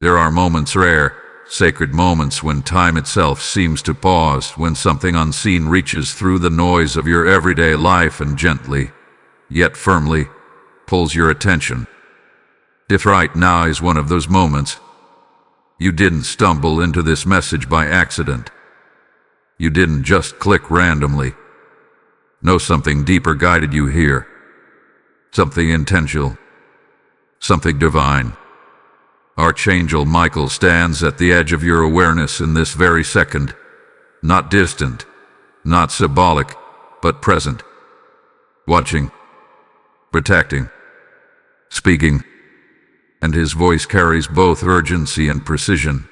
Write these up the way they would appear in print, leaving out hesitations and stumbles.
There are moments, rare, sacred moments, when time itself seems to pause, when something unseen reaches through the noise of your everyday life and gently, yet firmly, pulls your attention. If right now is one of those moments, you didn't stumble into this message by accident. You didn't just click randomly. No, something deeper guided you here. Something intentional. Something divine. Archangel Michael stands at the edge of your awareness in this very second. Not distant, not symbolic, but present. Watching, protecting, speaking. And his voice carries both urgency and precision.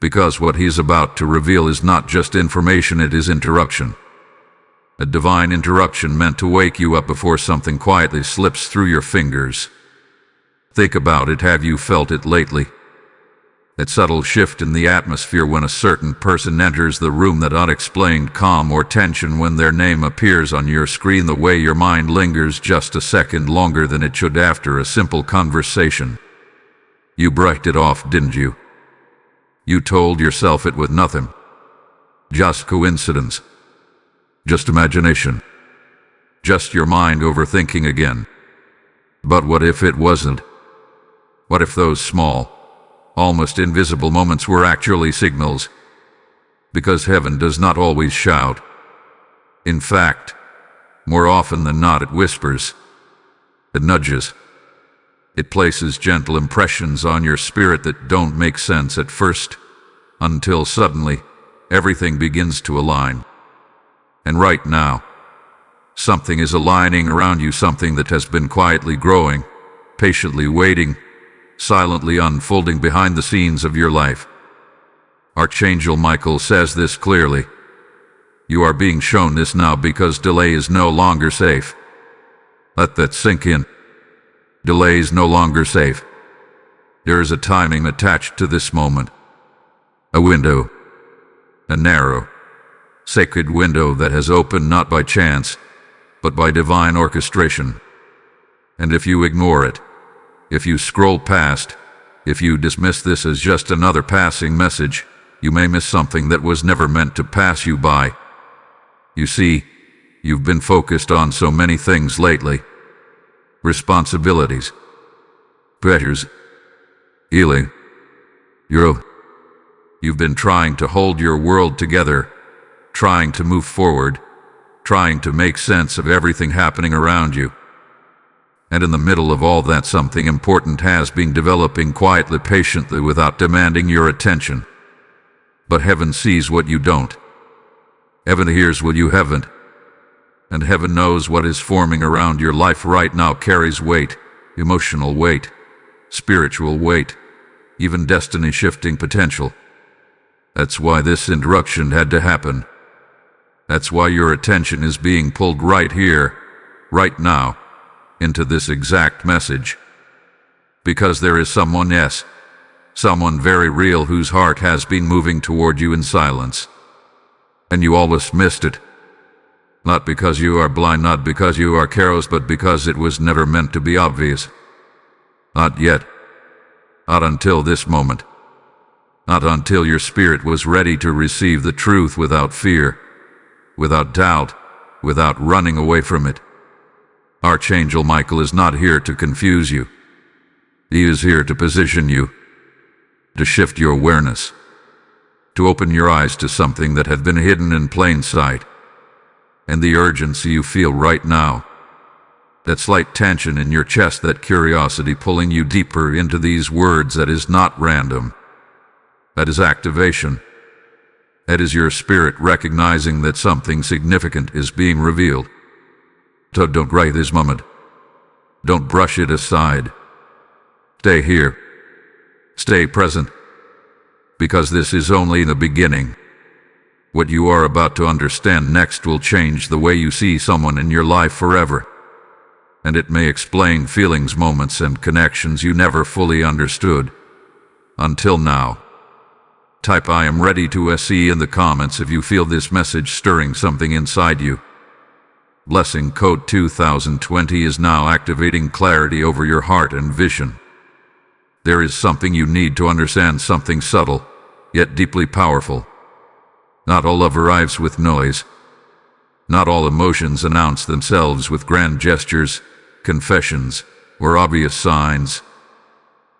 Because what he's about to reveal is not just information, it is interruption. A divine interruption meant to wake you up before something quietly slips through your fingers. Think about it. Have you felt it lately? That subtle shift in the atmosphere when a certain person enters the room, that unexplained calm or tension when their name appears on your screen, the way your mind lingers just a second longer than it should after a simple conversation. You brushed it off, didn't you? You told yourself it was nothing. Just coincidence. Just imagination. Just your mind overthinking again. But what if it wasn't? What if those small, almost invisible moments were actually signals? Because heaven does not always shout. In fact, more often than not, it whispers. It nudges. It places gentle impressions on your spirit that don't make sense at first, until suddenly, everything begins to align. And right now, something is aligning around you, something that has been quietly growing, patiently waiting, silently unfolding behind the scenes of your life. Archangel Michael says this clearly. You are being shown this now because delay is no longer safe. Let that sink in. Delay is no longer safe. There is a timing attached to this moment. A window. A narrow, sacred window that has opened not by chance, but by divine orchestration. And if you ignore it, if you scroll past, if you dismiss this as just another passing message, you may miss something that was never meant to pass you by. You see, you've been focused on so many things lately. Responsibilities, pressures, healing. You've been trying to hold your world together, trying to move forward, trying to make sense of everything happening around you. And in the middle of all that, something important has been developing quietly, patiently, without demanding your attention. But heaven sees what you don't. Heaven hears what you haven't. And heaven knows what is forming around your life right now carries weight, emotional weight, spiritual weight, even destiny-shifting potential. That's why this interruption had to happen. That's why your attention is being pulled right here, right now, into this exact message. Because there is someone, yes, someone very real whose heart has been moving toward you in silence. And you always missed it. Not because you are blind, not because you are careless, but because it was never meant to be obvious. Not yet. Not until this moment. Not until your spirit was ready to receive the truth without fear, without doubt, without running away from it. Archangel Michael is not here to confuse you. He is here to position you, to shift your awareness, to open your eyes to something that had been hidden in plain sight. And the urgency you feel right now, that slight tension in your chest, that curiosity pulling you deeper into these words, that is not random. That is activation. That is your spirit recognizing that something significant is being revealed. So don't write this moment. Don't brush it aside. Stay here. Stay present. Because this is only the beginning. What you are about to understand next will change the way you see someone in your life forever. And it may explain feelings, moments, and connections you never fully understood. Until now. Type I am ready to SE in the comments if you feel this message stirring something inside you. Blessing code 2020 is now activating clarity over your heart and vision. There is something you need to understand, something subtle, yet deeply powerful. Not all love arrives with noise. Not all emotions announce themselves with grand gestures, confessions, or obvious signs.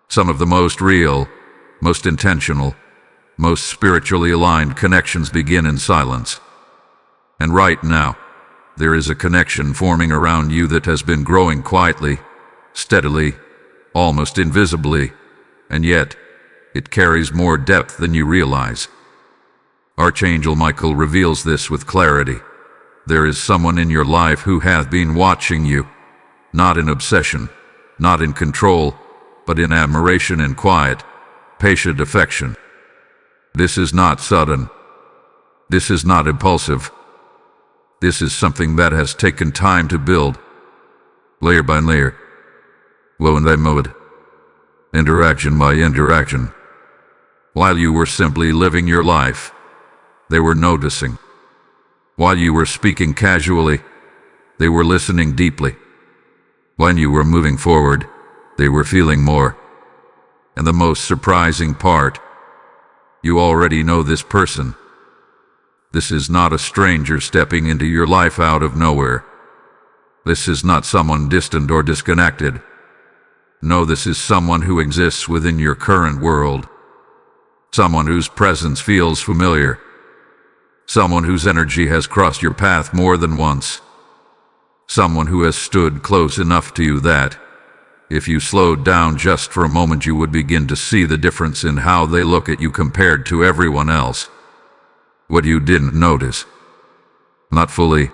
Some of the most real, most intentional, most spiritually aligned connections begin in silence. And right now, there is a connection forming around you that has been growing quietly, steadily, almost invisibly, and yet it carries more depth than you realize. Archangel Michael reveals this with clarity. There is someone in your life who has been watching you, not in obsession, not in control, but in admiration and quiet, patient affection. This is not sudden. This is not impulsive. This is something that has taken time to build, layer by layer, moment by moment, interaction by interaction. While you were simply living your life, they were noticing. While you were speaking casually, they were listening deeply. When you were moving forward, they were feeling more. And the most surprising part, you already know this person. This is not a stranger stepping into your life out of nowhere. This is not someone distant or disconnected. No, this is someone who exists within your current world. Someone whose presence feels familiar. Someone whose energy has crossed your path more than once. Someone who has stood close enough to you that, if you slowed down just for a moment, you would begin to see the difference in how they look at you compared to everyone else. What you didn't notice. Not fully.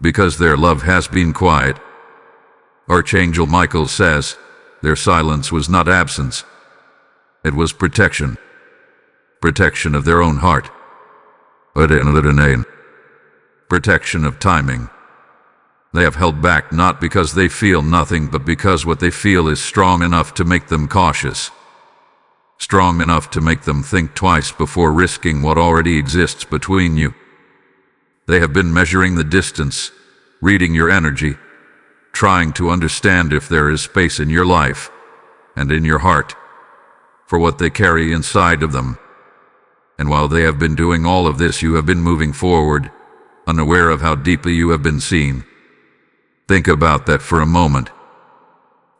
Because their love has been quiet. Archangel Michael says, their silence was not absence. It was protection. Protection of their own heart. Protection of timing. They have held back not because they feel nothing, but because what they feel is strong enough to make them cautious. Strong enough to make them think twice before risking what already exists between you. They have been measuring the distance, reading your energy, trying to understand if there is space in your life and in your heart for what they carry inside of them. And while they have been doing all of this, you have been moving forward, unaware of how deeply you have been seen. Think about that for a moment.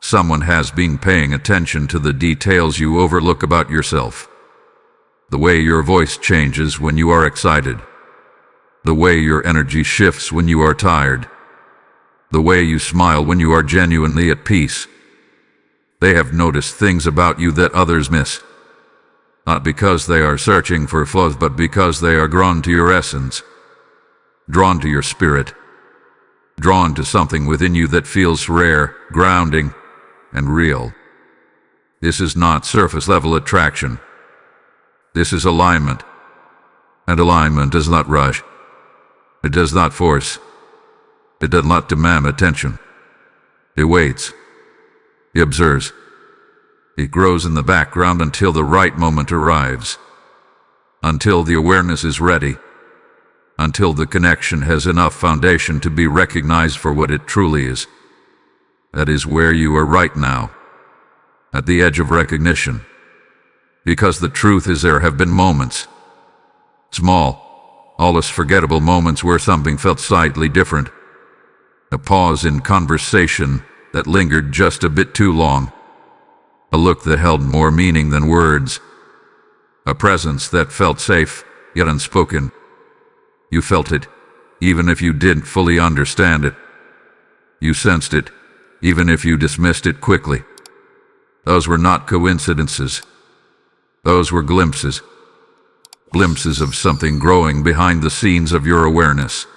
Someone has been paying attention to the details you overlook about yourself. The way your voice changes when you are excited. The way your energy shifts when you are tired. The way you smile when you are genuinely at peace. They have noticed things about you that others miss. Not because they are searching for flaws, but because they are drawn to your essence. Drawn to your spirit. Drawn to something within you that feels rare, grounding, and real. This is not surface-level attraction. This is alignment. And alignment does not rush. It does not force. It does not demand attention. It waits. It observes. It grows in the background until the right moment arrives. Until the awareness is ready. Until the connection has enough foundation to be recognized for what it truly is. That is where you are right now. At the edge of recognition. Because the truth is, there have been moments. Small, almost forgettable moments where something felt slightly different. A pause in conversation that lingered just a bit too long. A look that held more meaning than words. A presence that felt safe, yet unspoken. You felt it, even if you didn't fully understand it. You sensed it, even if you dismissed it quickly. Those were not coincidences. Those were glimpses. Glimpses of something growing behind the scenes of your awareness.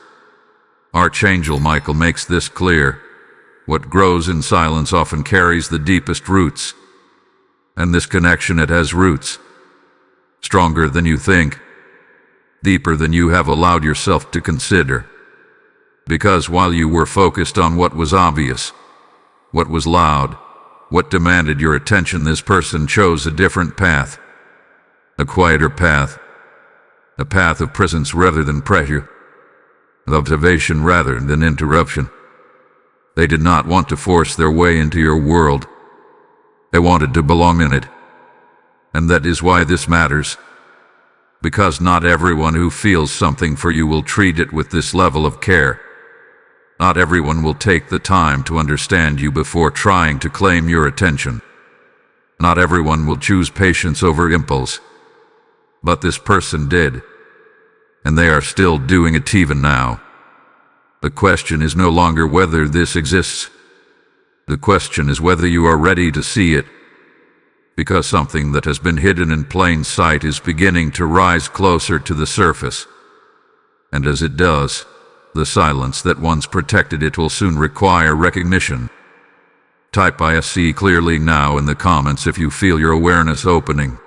Archangel Michael makes this clear. What grows in silence often carries the deepest roots. And this connection, it has roots. Stronger than you think. Deeper than you have allowed yourself to consider. Because while you were focused on what was obvious, what was loud, what demanded your attention, this person chose a different path. A quieter path. A path of presence rather than pressure. Of observation rather than interruption. They did not want to force their way into your world. They wanted to belong in it. And that is why this matters. Because not everyone who feels something for you will treat it with this level of care. Not everyone will take the time to understand you before trying to claim your attention. Not everyone will choose patience over impulse. But this person did. And they are still doing it even now. The question is no longer whether this exists. The question is whether you are ready to see it. Because something that has been hidden in plain sight is beginning to rise closer to the surface. And as it does, the silence that once protected it will soon require recognition. Type ISC clearly now in the comments if you feel your awareness opening.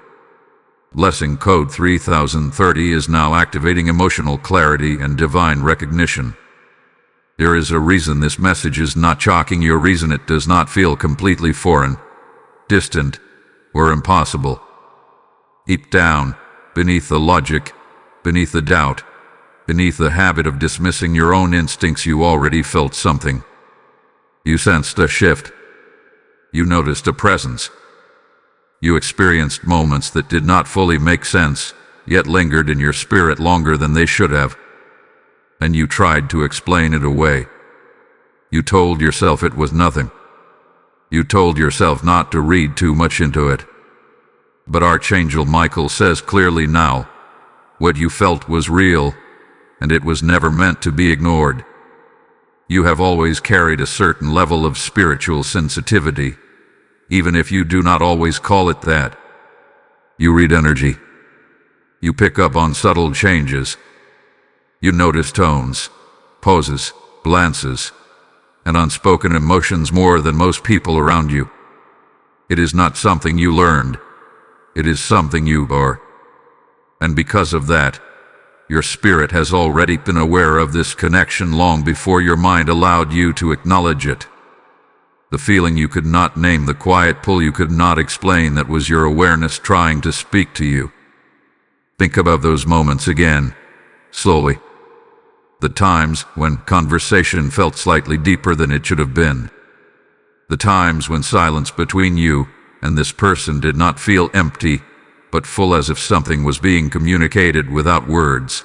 Blessing code 3030 is now activating emotional clarity and divine recognition. There is a reason this message is not shocking your reason. It does not feel completely foreign, distant, or impossible. Deep down, beneath the logic, beneath the doubt, beneath the habit of dismissing your own instincts, you already felt something. You sensed a shift. You noticed a presence. You experienced moments that did not fully make sense, yet lingered in your spirit longer than they should have. And you tried to explain it away. You told yourself it was nothing. You told yourself not to read too much into it. But Archangel Michael says clearly now, what you felt was real, and it was never meant to be ignored. You have always carried a certain level of spiritual sensitivity, even if you do not always call it that. You read energy. You pick up on subtle changes. You notice tones, poses, glances, and unspoken emotions more than most people around you. It is not something you learned. It is something you are. And because of that, your spirit has already been aware of this connection long before your mind allowed you to acknowledge it. The feeling you could not name, the quiet pull you could not explain, that was your awareness trying to speak to you. Think about those moments again, slowly. The times when conversation felt slightly deeper than it should have been. The times when silence between you and this person did not feel empty, but full, as if something was being communicated without words.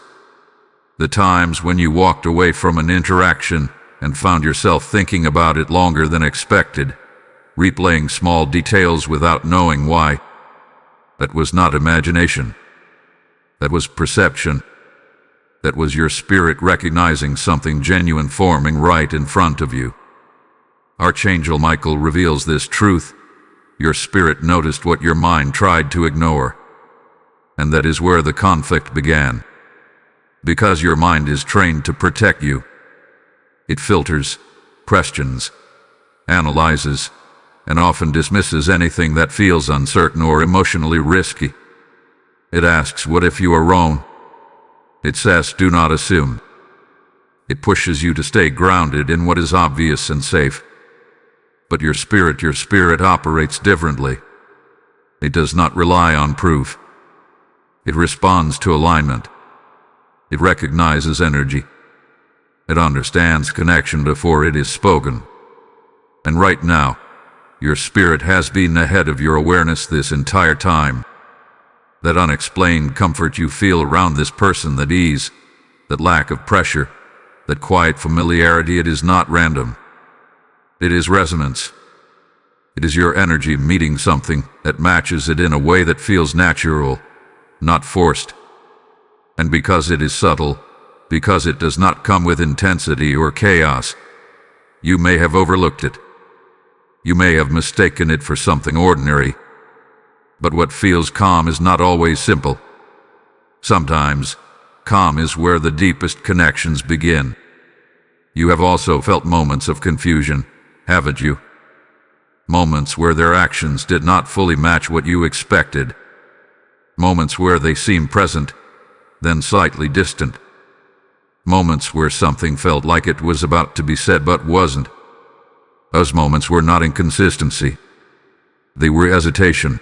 The times when you walked away from an interaction and found yourself thinking about it longer than expected, replaying small details without knowing why. That was not imagination. That was perception. That was your spirit recognizing something genuine forming right in front of you. Archangel Michael reveals this truth. Your spirit noticed what your mind tried to ignore. And that is where the conflict began. Because your mind is trained to protect you. It filters, questions, analyzes, and often dismisses anything that feels uncertain or emotionally risky. It asks, what if you are wrong? It says, do not assume. It pushes you to stay grounded in what is obvious and safe. But your spirit operates differently. It does not rely on proof. It responds to alignment. It recognizes energy. It understands connection before it is spoken. And right now, your spirit has been ahead of your awareness this entire time. That unexplained comfort you feel around this person, that ease, that lack of pressure, that quiet familiarity, it is not random. It is resonance. It is your energy meeting something that matches it in a way that feels natural, not forced. And because it is subtle, because it does not come with intensity or chaos, you may have overlooked it. You may have mistaken it for something ordinary. But what feels calm is not always simple. Sometimes, calm is where the deepest connections begin. You have also felt moments of confusion, haven't you? Moments where their actions did not fully match what you expected. Moments where they seemed present, then slightly distant. Moments where something felt like it was about to be said but wasn't. Those moments were not inconsistency. They were hesitation.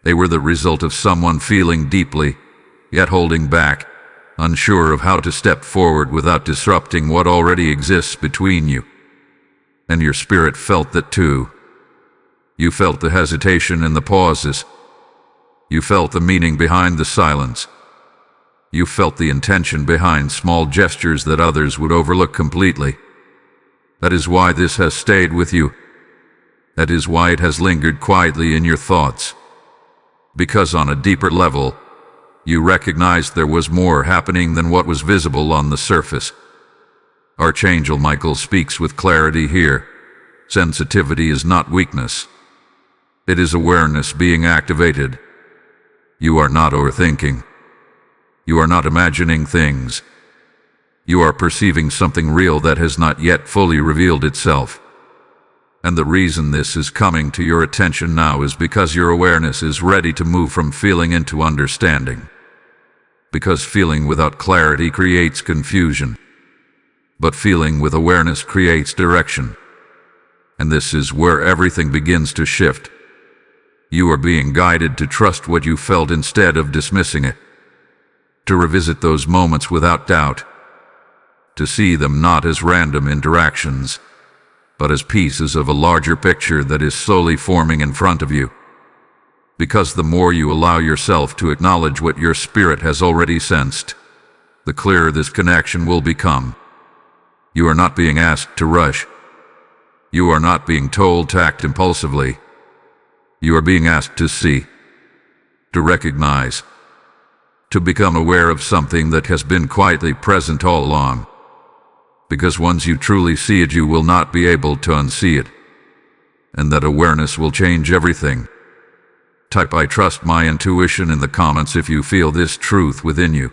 They were the result of someone feeling deeply, yet holding back, unsure of how to step forward without disrupting what already exists between you. And your spirit felt that too. You felt the hesitation in the pauses. You felt the meaning behind the silence. You felt the intention behind small gestures that others would overlook completely. That is why this has stayed with you. That is why it has lingered quietly in your thoughts. Because on a deeper level, you recognized there was more happening than what was visible on the surface. Archangel Michael speaks with clarity here. Sensitivity is not weakness. It is awareness being activated. You are not overthinking. You are not imagining things. You are perceiving something real that has not yet fully revealed itself. And the reason this is coming to your attention now is because your awareness is ready to move from feeling into understanding. Because feeling without clarity creates confusion. But feeling with awareness creates direction. And this is where everything begins to shift. You are being guided to trust what you felt instead of dismissing it. To revisit those moments without doubt. To see them not as random interactions, but as pieces of a larger picture that is slowly forming in front of you. Because the more you allow yourself to acknowledge what your spirit has already sensed, the clearer this connection will become. You are not being asked to rush. You are not being told to act impulsively. You are being asked to see, to recognize, to become aware of something that has been quietly present all along. Because once you truly see it, you will not be able to unsee it. And that awareness will change everything. Type "I trust my intuition" in the comments if you feel this truth within you.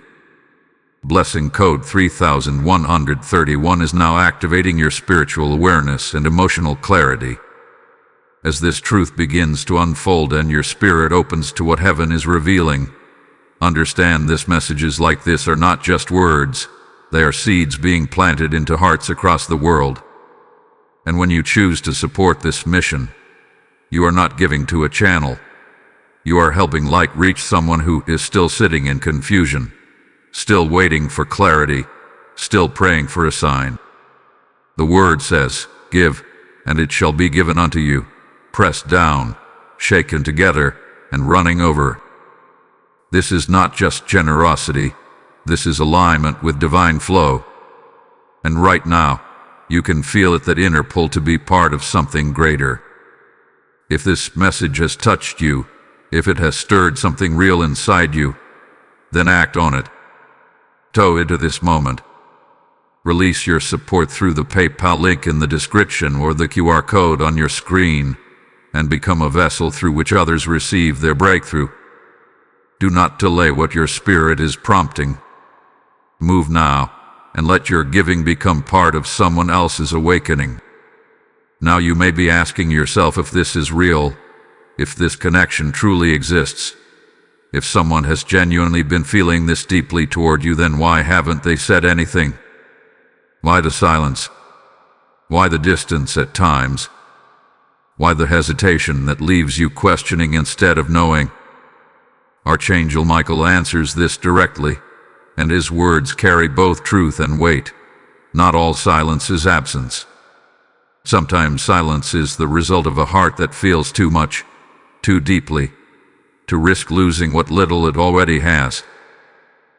Blessing code 3131 is now activating your spiritual awareness and emotional clarity. As this truth begins to unfold and your spirit opens to what heaven is revealing, understand this: messages like this are not just words. They are seeds being planted into hearts across the world. And when you choose to support this mission, you are not giving to a channel. You are helping light reach someone who is still sitting in confusion, still waiting for clarity, still praying for a sign. The word says, "Give, and it shall be given unto you, pressed down, shaken together, and running over." This is not just generosity. This is alignment with divine flow. And right now, you can feel it, that inner pull to be part of something greater. If this message has touched you, if it has stirred something real inside you, then act on it. Toe into this moment. Release your support through the PayPal link in the description or the QR code on your screen, and become a vessel through which others receive their breakthrough. Do not delay what your spirit is prompting. Move now, and let your giving become part of someone else's awakening. Now you may be asking yourself if this is real, if this connection truly exists. If someone has genuinely been feeling this deeply toward you, then why haven't they said anything? Why the silence? Why the distance at times? Why the hesitation that leaves you questioning instead of knowing? Archangel Michael answers this directly, and his words carry both truth and weight. Not all silence is absence. Sometimes silence is the result of a heart that feels too much, too deeply, to risk losing what little it already has.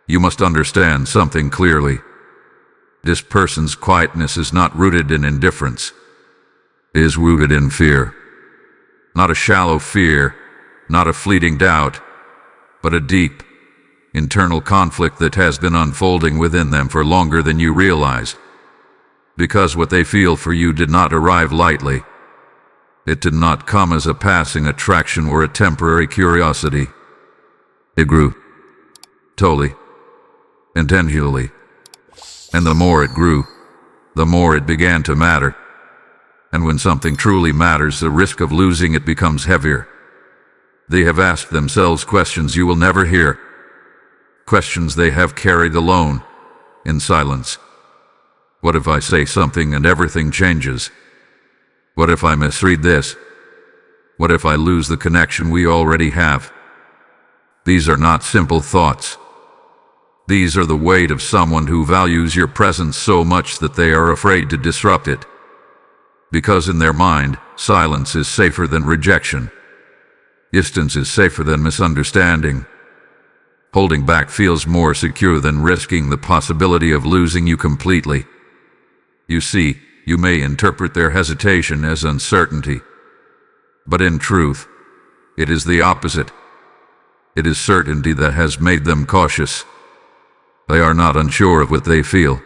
You must understand something clearly. This person's quietness is not rooted in indifference. It is rooted in fear. Not a shallow fear, not a fleeting doubt, but a deep, internal conflict that has been unfolding within them for longer than you realize. Because what they feel for you did not arrive lightly. It did not come as a passing attraction or a temporary curiosity. It grew. Totally. Intentionally. And the more it grew, the more it began to matter. And when something truly matters, the risk of losing it becomes heavier. They have asked themselves questions you will never hear. Questions they have carried alone, in silence. What if I say something and everything changes? What if I misread this? What if I lose the connection we already have? These are not simple thoughts. These are the weight of someone who values your presence so much that they are afraid to disrupt it. Because in their mind, silence is safer than rejection. Distance is safer than misunderstanding. Holding back feels more secure than risking the possibility of losing you completely. You see, you may interpret their hesitation as uncertainty, but in truth, it is the opposite. It is certainty that has made them cautious. They are not unsure of what they feel.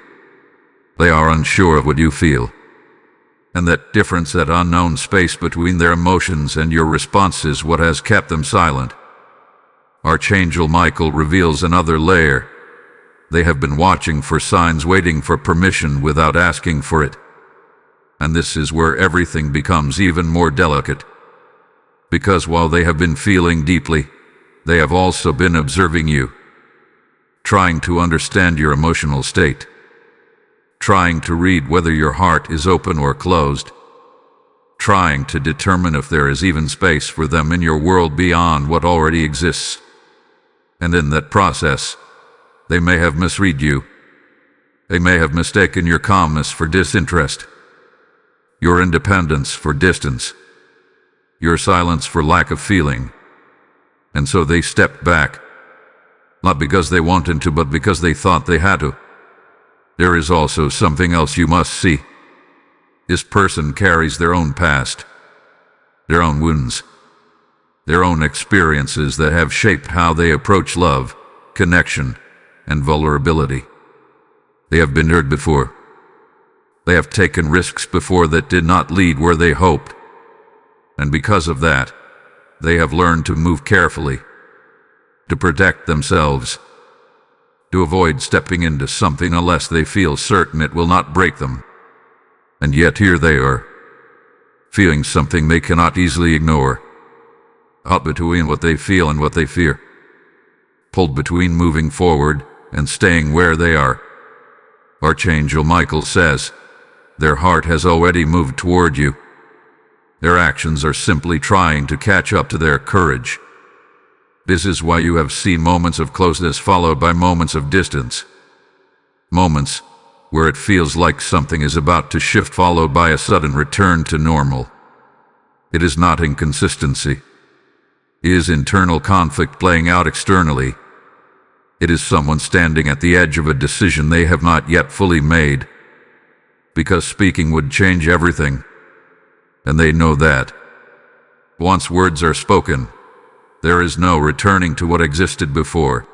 They are unsure of what you feel. And that difference, that unknown space between their emotions and your response, is what has kept them silent. Archangel Michael reveals another layer. They have been watching for signs, waiting for permission without asking for it. And this is where everything becomes even more delicate. Because while they have been feeling deeply, they have also been observing you, trying to understand your emotional state, trying to read whether your heart is open or closed, trying to determine if there is even space for them in your world beyond what already exists. And in that process, they may have misread you. They may have mistaken your calmness for disinterest, your independence for distance, your silence for lack of feeling. And so they stepped back, not because they wanted to, but because they thought they had to. There is also something else you must see. This person carries their own past, their own wounds, their own experiences that have shaped how they approach love, connection, and vulnerability. They have been hurt before. They have taken risks before that did not lead where they hoped. And because of that, they have learned to move carefully, to protect themselves, to avoid stepping into something unless they feel certain it will not break them. And yet here they are, feeling something they cannot easily ignore, caught between what they feel and what they fear, pulled between moving forward and staying where they are. Archangel Michael says, their heart has already moved toward you. Their actions are simply trying to catch up to their courage. This is why you have seen moments of closeness followed by moments of distance. Moments where it feels like something is about to shift, followed by a sudden return to normal. It is not inconsistency. It is internal conflict playing out externally. It is someone standing at the edge of a decision they have not yet fully made, because speaking would change everything. And they know that. Once words are spoken, there is no returning to what existed before.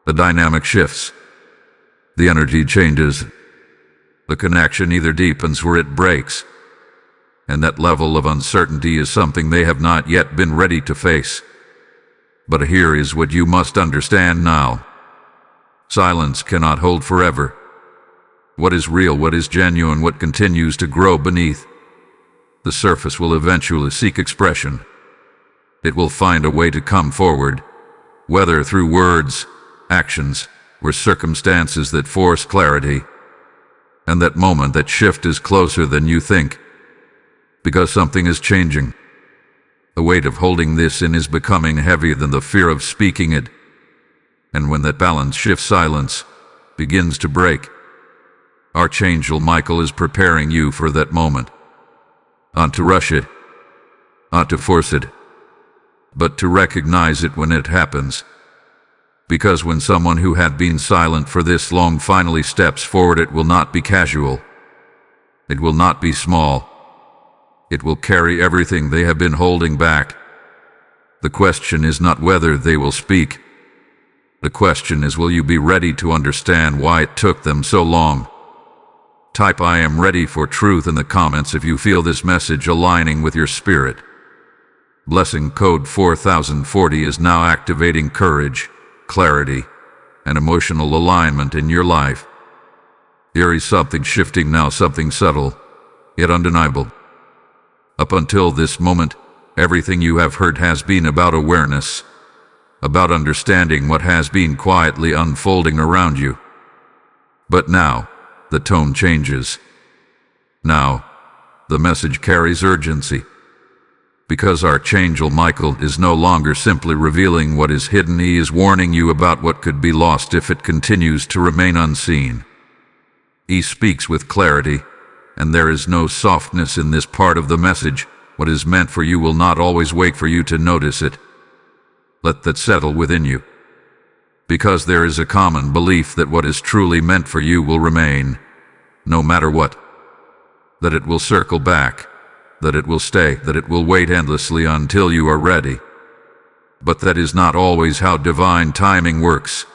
The dynamic shifts. The energy changes. The connection either deepens or it breaks. And that level of uncertainty is something they have not yet been ready to face. But here is what you must understand now. Silence cannot hold forever. What is real, what is genuine, what continues to grow beneath the surface will eventually seek expression. It will find a way to come forward, whether through words, actions, or circumstances that force clarity. And that moment, that shift, is closer than you think, because something is changing. The weight of holding this in is becoming heavier than the fear of speaking it. And when that balance shifts, silence begins to break. Archangel Michael is preparing you for that moment. Not to rush it, not to force it, but to recognize it when it happens. Because when someone who had been silent for this long finally steps forward, it will not be casual. It will not be small. It will carry everything they have been holding back. The question is not whether they will speak. The question is, will you be ready to understand why it took them so long? Type "I am ready for truth" in the comments if you feel this message aligning with your spirit. Blessing code 4040 is now activating courage, clarity, and emotional alignment in your life. There is something shifting now, something subtle, yet undeniable. Up until this moment, everything you have heard has been about awareness, about understanding what has been quietly unfolding around you. But now, the tone changes. Now, the message carries urgency. Because Archangel Michael is no longer simply revealing what is hidden, he is warning you about what could be lost if it continues to remain unseen. He speaks with clarity, and there is no softness in this part of the message. What is meant for you will not always wait for you to notice it. Let that settle within you. Because there is a common belief that what is truly meant for you will remain, no matter what. That it will circle back, that it will stay, that it will wait endlessly until you are ready. But that is not always how divine timing works.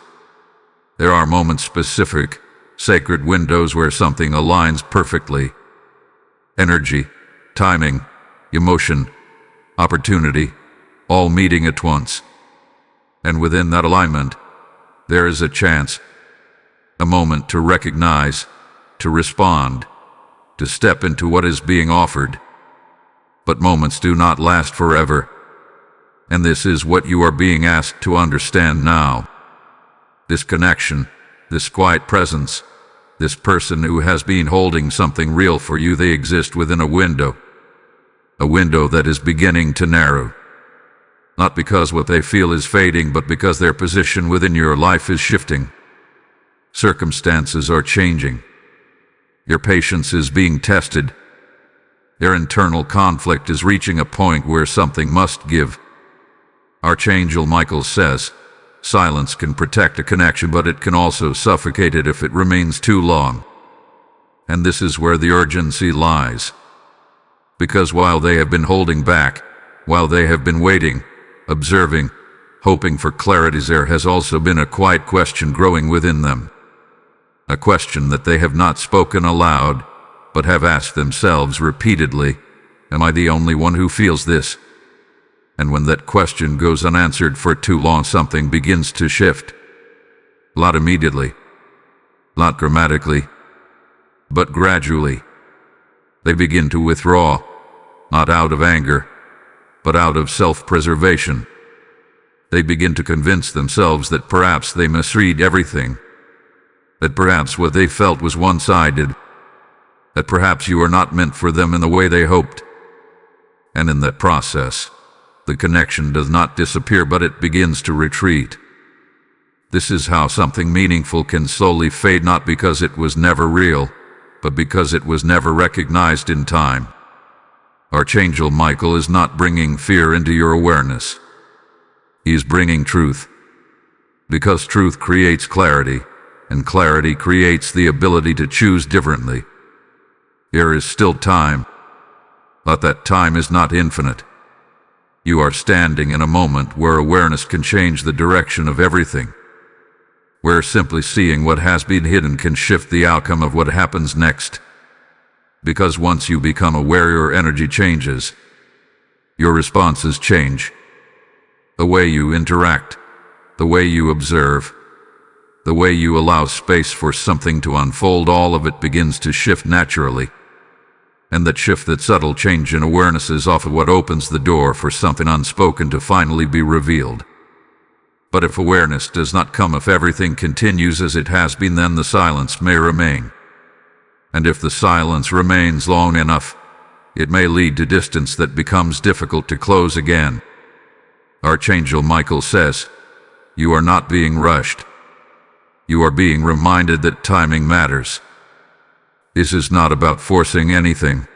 There are moment-specific, sacred windows where something aligns perfectly. Energy, timing, emotion, opportunity, all meeting at once. And within that alignment, there is a chance, a moment to recognize, to respond, to step into what is being offered. But moments do not last forever. And this is what you are being asked to understand now. This connection, this quiet presence, this person who has been holding something real for you, they exist within a window that is beginning to narrow. Not because what they feel is fading, but because their position within your life is shifting. Circumstances are changing. Your patience is being tested. Their internal conflict is reaching a point where something must give. Archangel Michael says, silence can protect a connection, but it can also suffocate it if it remains too long. And this is where the urgency lies. Because while they have been holding back, while they have been waiting, observing, hoping for clarity, there has also been a quiet question growing within them. A question that they have not spoken aloud, but have asked themselves repeatedly, am I the only one who feels this? And when that question goes unanswered for too long, something begins to shift. Not immediately, not dramatically, but gradually. They begin to withdraw, not out of anger, but out of self-preservation. They begin to convince themselves that perhaps they misread everything, that perhaps what they felt was one-sided, that perhaps you are not meant for them in the way they hoped. And in that process, the connection does not disappear, but it begins to retreat. This is how something meaningful can slowly fade, not because it was never real, but because it was never recognized in time. Archangel Michael is not bringing fear into your awareness. He is bringing truth. Because truth creates clarity, and clarity creates the ability to choose differently. There is still time, but that time is not infinite. You are standing in a moment where awareness can change the direction of everything, where simply seeing what has been hidden can shift the outcome of what happens next. Because once you become aware, your energy changes. Your responses change. The way you interact, the way you observe, the way you allow space for something to unfold, all of it begins to shift naturally. And that shift, that subtle change in awareness, is often what opens the door for something unspoken to finally be revealed. But if awareness does not come, if everything continues as it has been, then the silence may remain. And if the silence remains long enough, it may lead to distance that becomes difficult to close again. Archangel Michael says, you are not being rushed. You are being reminded that timing matters. This is not about forcing anything.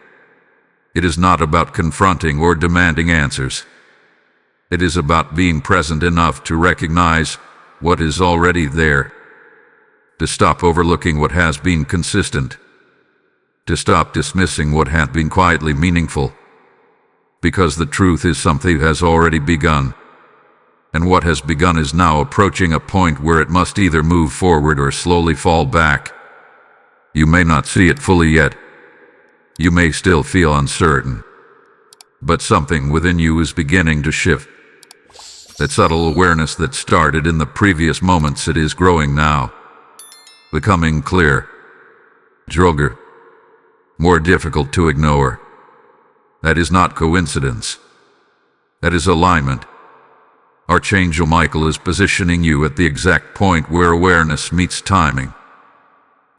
It is not about confronting or demanding answers. It is about being present enough to recognize what is already there, to stop overlooking what has been consistent, to stop dismissing what had been quietly meaningful, because the truth is something has already begun, and what has begun is now approaching a point where it must either move forward or slowly fall back. You may not see it fully yet. You may still feel uncertain, but something within you is beginning to shift. That subtle awareness that started in the previous moments, it is growing now, becoming clear, stronger, more difficult to ignore. That is not coincidence. That is alignment. Archangel Michael is positioning you at the exact point where awareness meets timing,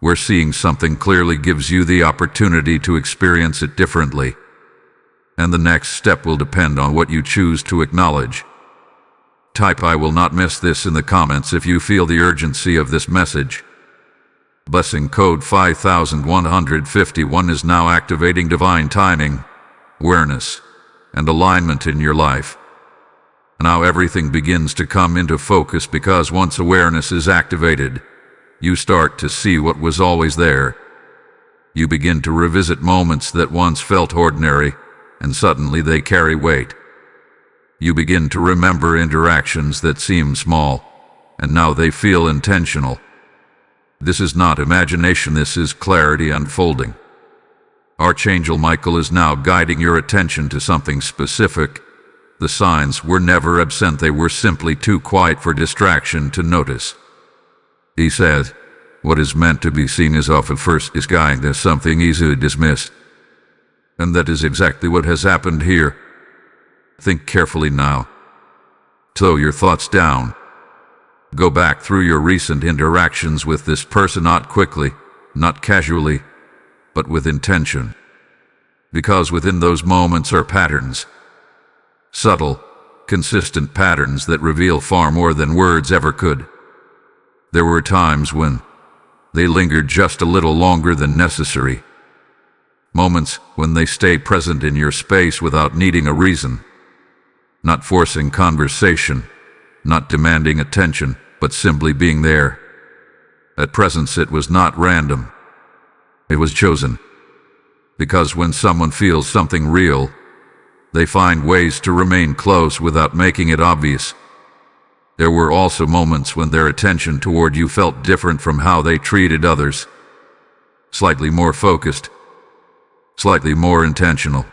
where seeing something clearly gives you the opportunity to experience it differently. And the next step will depend on what you choose to acknowledge. Type "I will not miss this" in the comments if you feel the urgency of this message. Blessing code 5151 is now activating divine timing, awareness, and alignment in your life. Now everything begins to come into focus because once awareness is activated, you start to see what was always there. You begin to revisit moments that once felt ordinary, and suddenly they carry weight. You begin to remember interactions that seem small, and now they feel intentional. This is not imagination, this is clarity unfolding. Archangel Michael is now guiding your attention to something specific. The signs were never absent, they were simply too quiet for distraction to notice. He said, what is meant to be seen is often first disguised as something easily dismissed. And that is exactly what has happened here. Think carefully now. Slow your thoughts down. Go back through your recent interactions with this person, not quickly, not casually, but with intention. Because within those moments are patterns. Subtle, consistent patterns that reveal far more than words ever could. There were times when they lingered just a little longer than necessary. Moments when they stay present in your space without needing a reason. Not forcing conversation, not demanding attention, but simply being there. At presence it was not random. It was chosen. Because when someone feels something real, they find ways to remain close without making it obvious. There were also moments when their attention toward you felt different from how they treated others. Slightly more focused, slightly more intentional.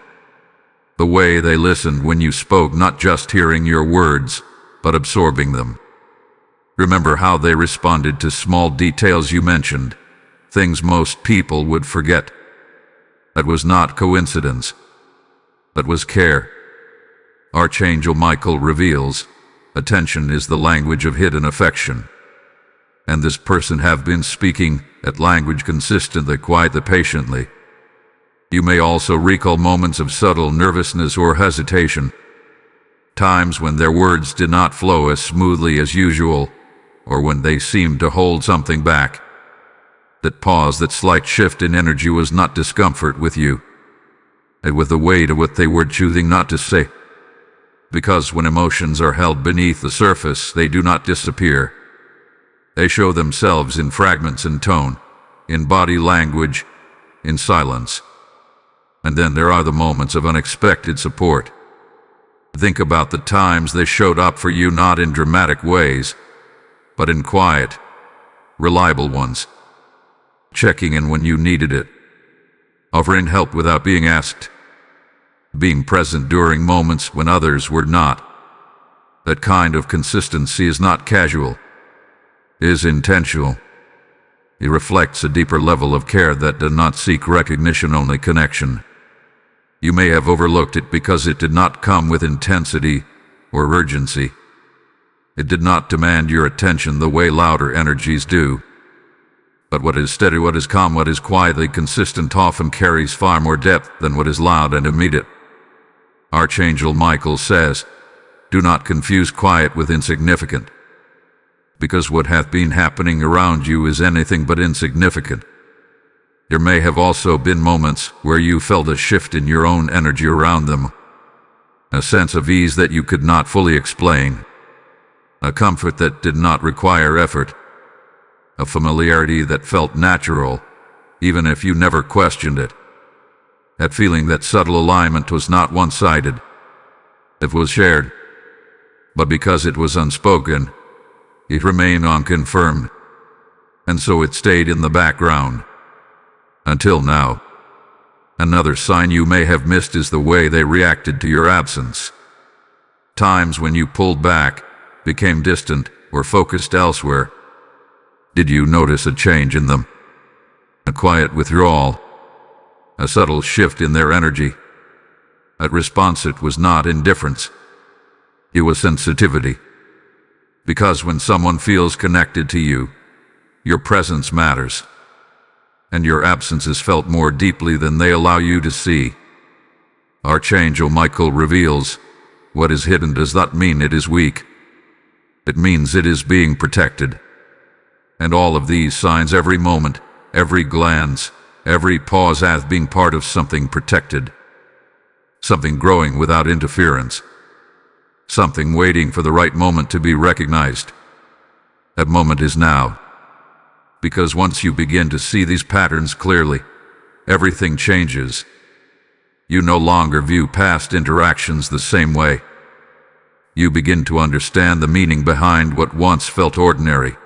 The way they listened when you spoke, not just hearing your words, but absorbing them. Remember how they responded to small details you mentioned, things most people would forget. That was not coincidence. That was care. Archangel Michael reveals, attention is the language of hidden affection. And this person have been speaking that language consistently, quietly, patiently. You may also recall moments of subtle nervousness or hesitation, times when their words did not flow as smoothly as usual, or when they seemed to hold something back. That pause, that slight shift in energy was not discomfort with you, and with the weight of what they were choosing not to say. Because when emotions are held beneath the surface, they do not disappear. They show themselves in fragments in tone, in body language, in silence. And then there are the moments of unexpected support. Think about the times they showed up for you, not in dramatic ways, but in quiet, reliable ones. Checking in when you needed it. Offering help without being asked. Being present during moments when others were not. That kind of consistency is not casual. It is intentional. It reflects a deeper level of care that does not seek recognition, only connection. You may have overlooked it because it did not come with intensity or urgency. It did not demand your attention the way louder energies do. But what is steady, what is calm, what is quietly consistent often carries far more depth than what is loud and immediate. Archangel Michael says, do not confuse quiet with insignificant. Because what hath been happening around you is anything but insignificant. There may have also been moments where you felt a shift in your own energy around them. A sense of ease that you could not fully explain. A comfort that did not require effort. A familiarity that felt natural, even if you never questioned it. That feeling, that subtle alignment was not one-sided. It was shared. But because it was unspoken, it remained unconfirmed. And so it stayed in the background. Until now. Another sign you may have missed is the way they reacted to your absence. Times when you pulled back, became distant, or focused elsewhere. Did you notice a change in them? A quiet withdrawal. A subtle shift in their energy. At response, it was not indifference. It was sensitivity. Because when someone feels connected to you, your presence matters. And your absence is felt more deeply than they allow you to see. Archangel Michael reveals, what is hidden does not mean it is weak. It means it is being protected. And all of these signs, every moment, every glance, every pause as being part of something protected, something growing without interference, something waiting for the right moment to be recognized. That moment is now. Because once you begin to see these patterns clearly, everything changes. You no longer view past interactions the same way. You begin to understand the meaning behind what once felt ordinary.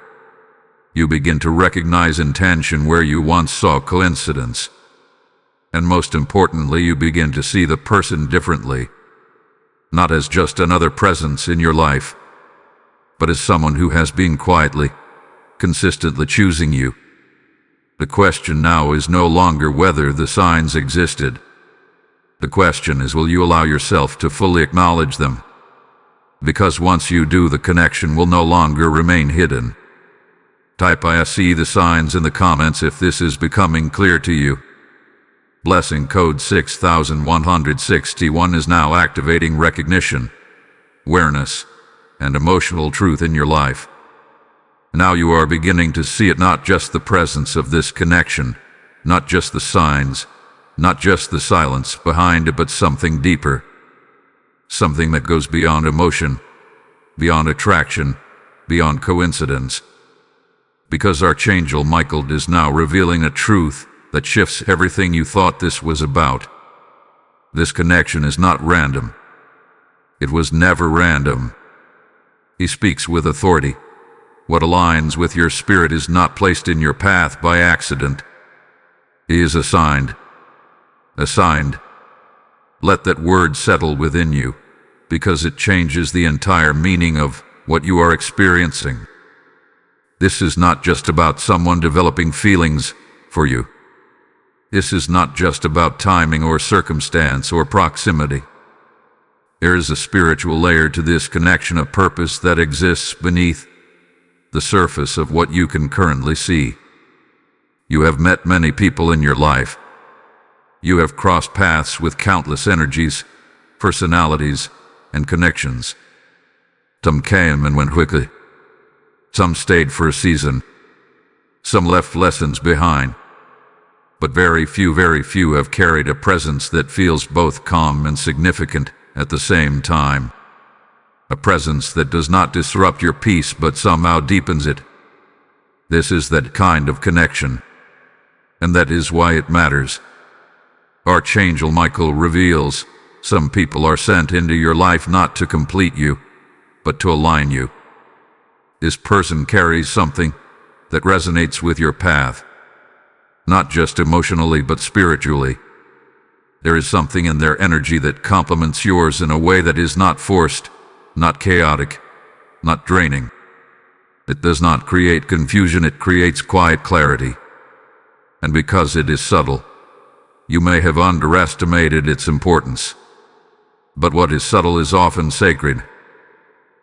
You begin to recognize intention where you once saw coincidence. And most importantly, you begin to see the person differently, not as just another presence in your life, but as someone who has been quietly, consistently choosing you. The question now is no longer whether the signs existed. The question is, will you allow yourself to fully acknowledge them? Because once you do, the connection will no longer remain hidden. Type I see the signs in the comments if this is becoming clear to you. Blessing code 6161 is now activating recognition, awareness, and emotional truth in your life. Now you are beginning to see it, not just the presence of this connection, not just the signs, not just the silence behind it, but something deeper. Something that goes beyond emotion, beyond attraction, beyond coincidence. Because Archangel Michael is now revealing a truth that shifts everything you thought this was about. This connection is not random. It was never random. He speaks with authority. What aligns with your spirit is not placed in your path by accident. He is assigned. Assigned. Let that word settle within you, because it changes the entire meaning of what you are experiencing. This is not just about someone developing feelings for you. This is not just about timing or circumstance or proximity. There is a spiritual layer to this connection, a purpose that exists beneath the surface of what you can currently see. You have met many people in your life. You have crossed paths with countless energies, personalities, and connections. Some came and went quickly. Some stayed for a season. Some left lessons behind. But very few have carried a presence that feels both calm and significant at the same time. A presence that does not disrupt your peace but somehow deepens it. This is that kind of connection. And that is why it matters. Archangel Michael reveals, some people are sent into your life not to complete you, but to align you. This person carries something that resonates with your path, not just emotionally but spiritually. There is something in their energy that complements yours in a way that is not forced, not chaotic, not draining. It does not create confusion, it creates quiet clarity. And because it is subtle, you may have underestimated its importance. But what is subtle is often sacred.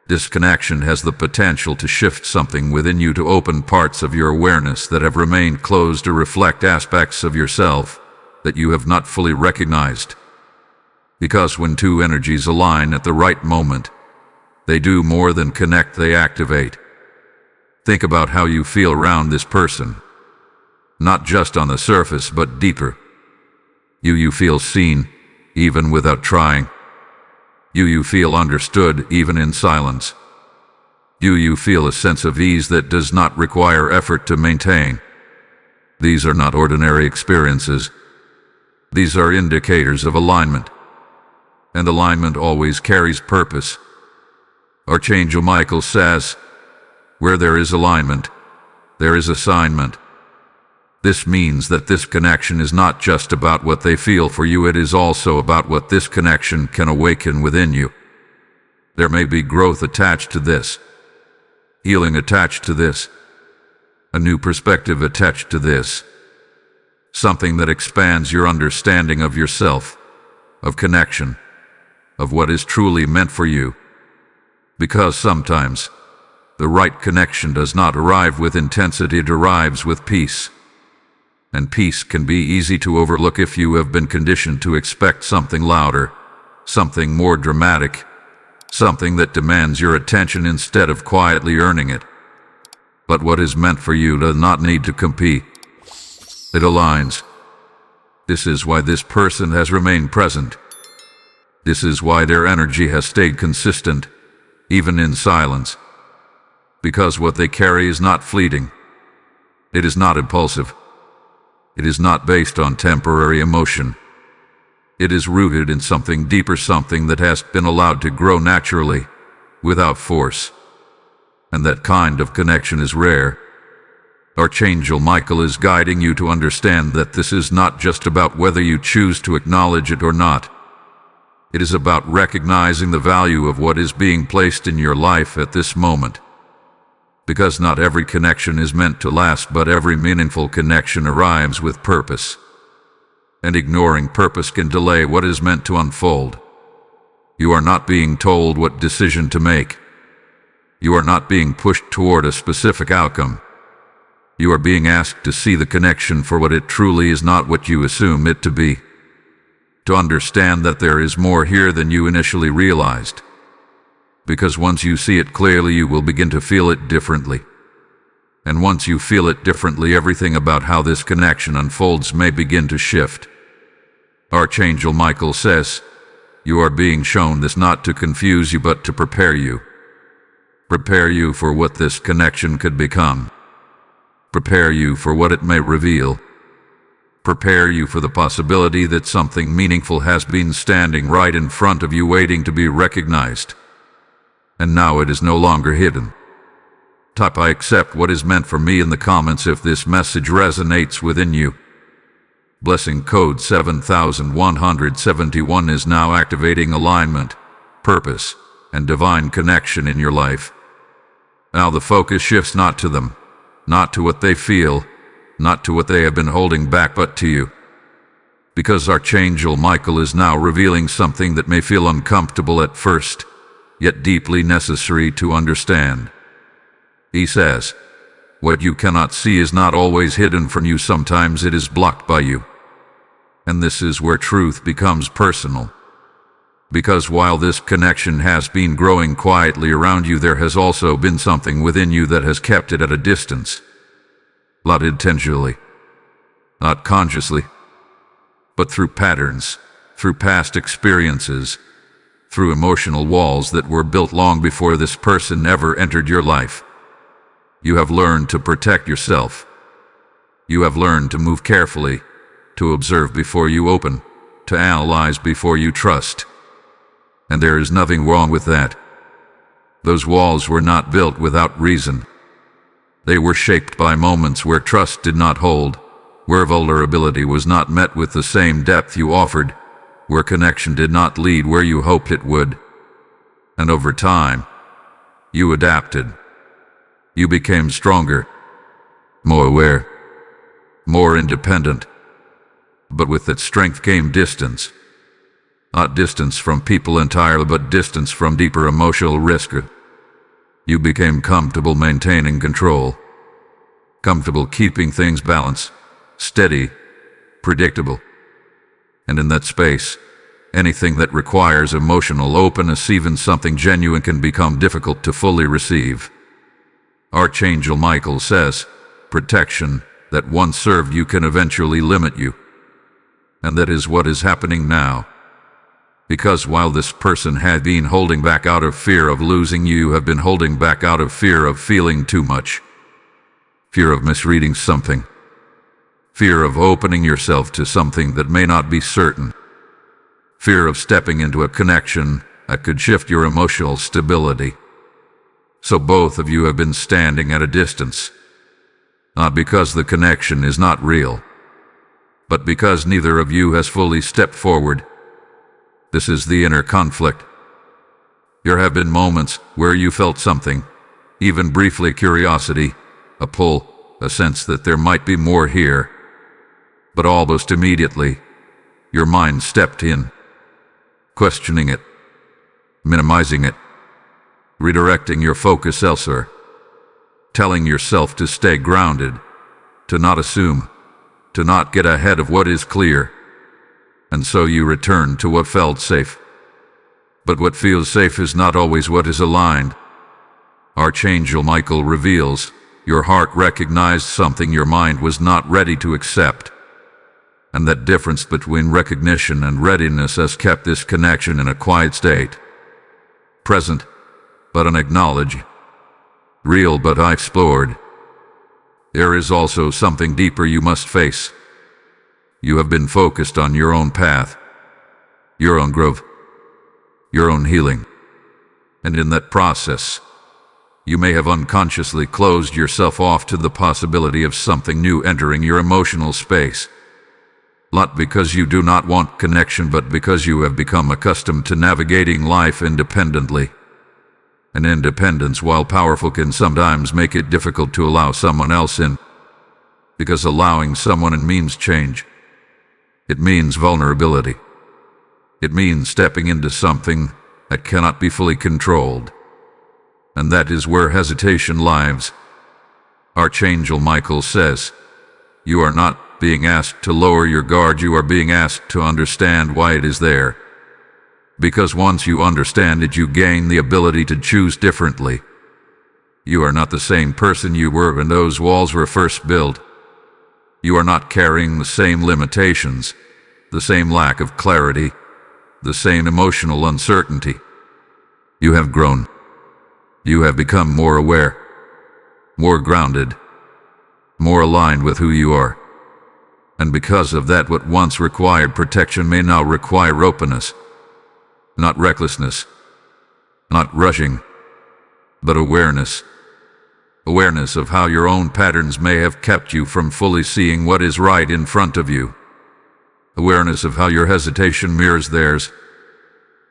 This connection has the potential to shift something within you, to open parts of your awareness that have remained closed, to reflect aspects of yourself that you have not fully recognized. Because when two energies align at the right moment, they do more than connect, they activate. Think about how you feel around this person. Not just on the surface, but deeper. You feel seen, even without trying. You feel understood, even in silence. You feel a sense of ease that does not require effort to maintain. These are not ordinary experiences. These are indicators of alignment. And alignment always carries purpose. Archangel Michael says, where there is alignment, there is assignment. This means that this connection is not just about what they feel for you, it is also about what this connection can awaken within you. There may be growth attached to this, healing attached to this, a new perspective attached to this, something that expands your understanding of yourself, of connection, of what is truly meant for you. Because sometimes, the right connection does not arrive with intensity, it arrives with peace. And peace can be easy to overlook if you have been conditioned to expect something louder, something more dramatic, something that demands your attention instead of quietly earning it. But what is meant for you does not need to compete. It aligns. This is why this person has remained present. This is why their energy has stayed consistent, even in silence. Because what they carry is not fleeting. It is not impulsive. It is not based on temporary emotion. It is rooted in something deeper, something that has been allowed to grow naturally, without force. And that kind of connection is rare. Archangel Michael is guiding you to understand that this is not just about whether you choose to acknowledge it or not. It is about recognizing the value of what is being placed in your life at this moment. Because not every connection is meant to last, but every meaningful connection arrives with purpose. And ignoring purpose can delay what is meant to unfold. You are not being told what decision to make. You are not being pushed toward a specific outcome. You are being asked to see the connection for what it truly is, not what you assume it to be. To understand that there is more here than you initially realized. Because once you see it clearly, you will begin to feel it differently. And once you feel it differently, everything about how this connection unfolds may begin to shift. Archangel Michael says, you are being shown this not to confuse you, but to prepare you. Prepare you for what this connection could become. Prepare you for what it may reveal. Prepare you for the possibility that something meaningful has been standing right in front of you, waiting to be recognized. And now it is no longer hidden. Type "I accept what is meant for me" in the comments if this message resonates within you. Blessing code 7171 is now activating alignment, purpose, and divine connection in your life. Now the focus shifts not to them, not to what they feel, not to what they have been holding back, but to you. Because Archangel Michael is now revealing something that may feel uncomfortable at first, yet deeply necessary to understand. He says, what you cannot see is not always hidden from you, sometimes it is blocked by you. And this is where truth becomes personal. Because while this connection has been growing quietly around you, there has also been something within you that has kept it at a distance. Not intentionally, not consciously, but through patterns, through past experiences, through emotional walls that were built long before this person ever entered your life. You have learned to protect yourself. You have learned to move carefully, to observe before you open, to analyze before you trust. And there is nothing wrong with that. Those walls were not built without reason. They were shaped by moments where trust did not hold, where vulnerability was not met with the same depth you offered, where connection did not lead where you hoped it would. And over time, you adapted. You became stronger, more aware, more independent. But with that strength came distance. Not distance from people entirely, but distance from deeper emotional risk. You became comfortable maintaining control, comfortable keeping things balanced, steady, predictable. And in that space, anything that requires emotional openness, even something genuine, can become difficult to fully receive. Archangel Michael says, protection that once served you can eventually limit you. And that is what is happening now. Because while this person had been holding back out of fear of losing you, have been holding back out of fear of feeling too much. Fear of misreading something. Fear of opening yourself to something that may not be certain. Fear of stepping into a connection that could shift your emotional stability. So both of you have been standing at a distance. Not because the connection is not real, but because neither of you has fully stepped forward. This is the inner conflict. There have been moments where you felt something, even briefly curiosity, a pull, a sense that there might be more here. But almost immediately, your mind stepped in, questioning it, minimizing it, redirecting your focus elsewhere, telling yourself to stay grounded, to not assume, to not get ahead of what is clear. And so you return to what felt safe. But what feels safe is not always what is aligned. Archangel Michael reveals, your heart recognized something your mind was not ready to accept. And that difference between recognition and readiness has kept this connection in a quiet state. Present, but unacknowledged. Real, but unexplored. There is also something deeper you must face. You have been focused on your own path, your own growth, your own healing. And in that process, you may have unconsciously closed yourself off to the possibility of something new entering your emotional space. Not because you do not want connection, but because you have become accustomed to navigating life independently. And independence, while powerful, can sometimes make it difficult to allow someone else in. Because allowing someone in means change. It means vulnerability. It means stepping into something that cannot be fully controlled. And that is where hesitation lies. Archangel Michael says, you are not being asked to lower your guard, you are being asked to understand why it is there. Because once you understand it, you gain the ability to choose differently. You are not the same person you were when those walls were first built. You are not carrying the same limitations, the same lack of clarity, the same emotional uncertainty. You have grown. You have become more aware, more grounded, more aligned with who you are. And because of that, what once required protection may now require openness. Not recklessness, not rushing, but awareness. Awareness of how your own patterns may have kept you from fully seeing what is right in front of you. Awareness of how your hesitation mirrors theirs.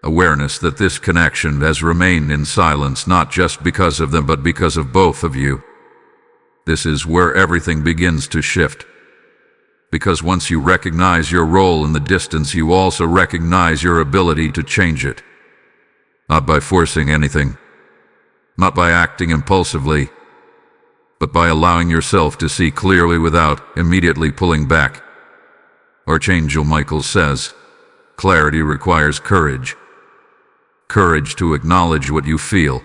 Awareness that this connection has remained in silence not just because of them, but because of both of you. This is where everything begins to shift. Because once you recognize your role in the distance, you also recognize your ability to change it. Not by forcing anything, not by acting impulsively, but by allowing yourself to see clearly without immediately pulling back. Archangel Michael says, clarity requires courage. Courage to acknowledge what you feel.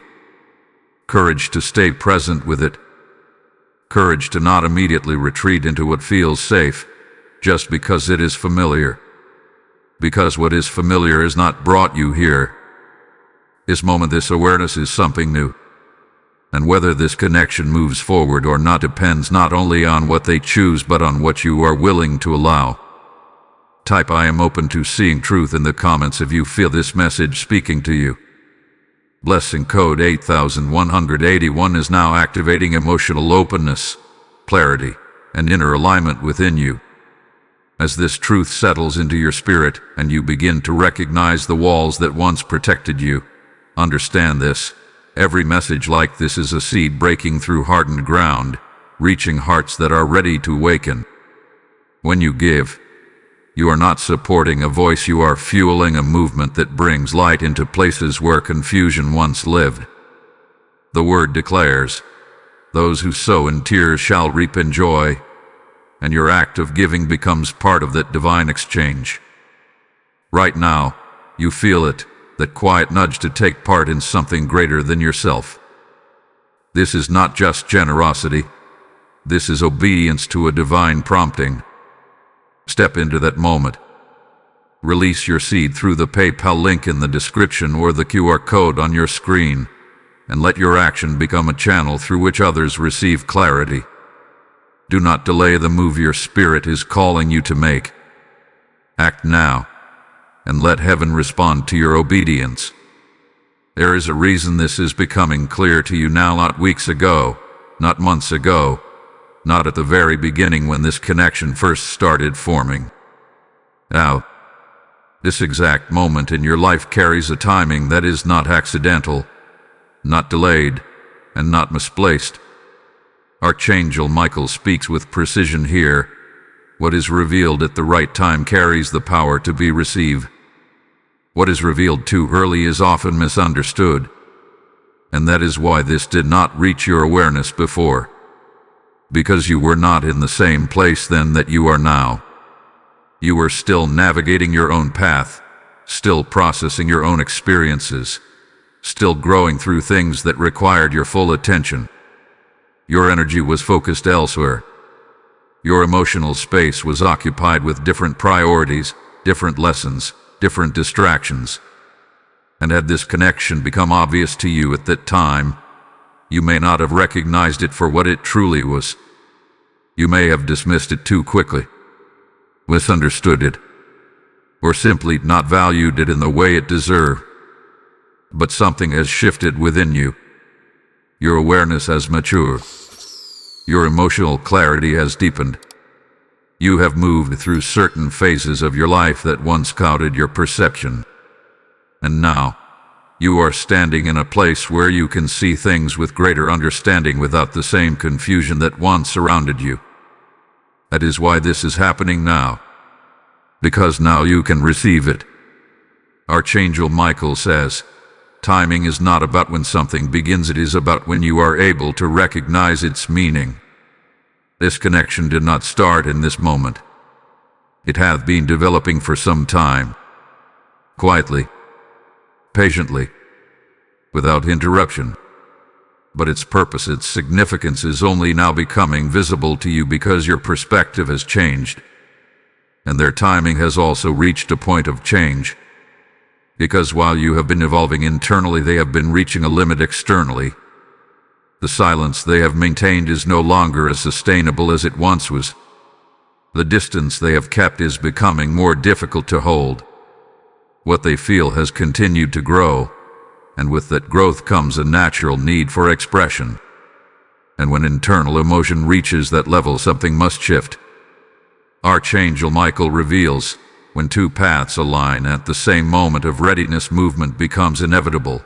Courage to stay present with it. Courage to not immediately retreat into what feels safe, just because it is familiar. Because what is familiar has not brought you here. This moment, this awareness is something new. And whether this connection moves forward or not depends not only on what they choose, but on what you are willing to allow. Type I am open to seeing truth in the comments if you feel this message speaking to you. Blessing code 8181 is now activating emotional openness, clarity, and inner alignment within you. As this truth settles into your spirit and you begin to recognize the walls that once protected you, understand this. Every message like this is a seed breaking through hardened ground, reaching hearts that are ready to awaken. When you give, you are not supporting a voice, you are fueling a movement that brings light into places where confusion once lived. The word declares, those who sow in tears shall reap in joy, and your act of giving becomes part of that divine exchange. Right now, you feel it, that quiet nudge to take part in something greater than yourself. This is not just generosity. This is obedience to a divine prompting. Step into that moment. Release your seed through the PayPal link in the description or the QR code on your screen, and let your action become a channel through which others receive clarity. Do not delay the move your spirit is calling you to make. Act now, and let heaven respond to your obedience. There is a reason this is becoming clear to you now, not weeks ago, not months ago, not at the very beginning when this connection first started forming. Now, this exact moment in your life carries a timing that is not accidental, not delayed, and not misplaced. Archangel Michael speaks with precision here. What is revealed at the right time carries the power to be received. What is revealed too early is often misunderstood. And that is why this did not reach your awareness before. Because you were not in the same place then that you are now. You were still navigating your own path, still processing your own experiences, still growing through things that required your full attention. Your energy was focused elsewhere. Your emotional space was occupied with different priorities, different lessons, different distractions. And had this connection become obvious to you at that time, you may not have recognized it for what it truly was. You may have dismissed it too quickly, misunderstood it, or simply not valued it in the way it deserved. But something has shifted within you. Your awareness has matured. Your emotional clarity has deepened. You have moved through certain phases of your life that once clouded your perception. And now, you are standing in a place where you can see things with greater understanding without the same confusion that once surrounded you. That is why this is happening now. Because now you can receive it. Archangel Michael says, timing is not about when something begins, it is about when you are able to recognize its meaning. This connection did not start in this moment. It hath been developing for some time. Quietly, patiently, without interruption. But its purpose, its significance is only now becoming visible to you because your perspective has changed. And their timing has also reached a point of change. Because while you have been evolving internally, they have been reaching a limit externally. The silence they have maintained is no longer as sustainable as it once was. The distance they have kept is becoming more difficult to hold. What they feel has continued to grow, and with that growth comes a natural need for expression. And when internal emotion reaches that level, something must shift. Archangel Michael reveals, when two paths align at the same moment of readiness, movement becomes inevitable.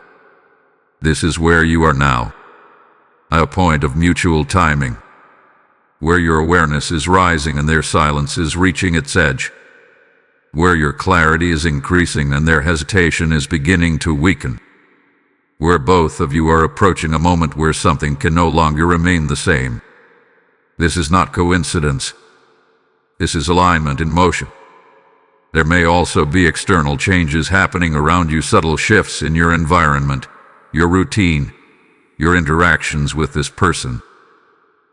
This is where you are now. A point of mutual timing, where your awareness is rising and their silence is reaching its edge, where your clarity is increasing and their hesitation is beginning to weaken, where both of you are approaching a moment where something can no longer remain the same. This is not coincidence. This is alignment in motion. There may also be external changes happening around you, subtle shifts in your environment, your routine, your interactions with this person.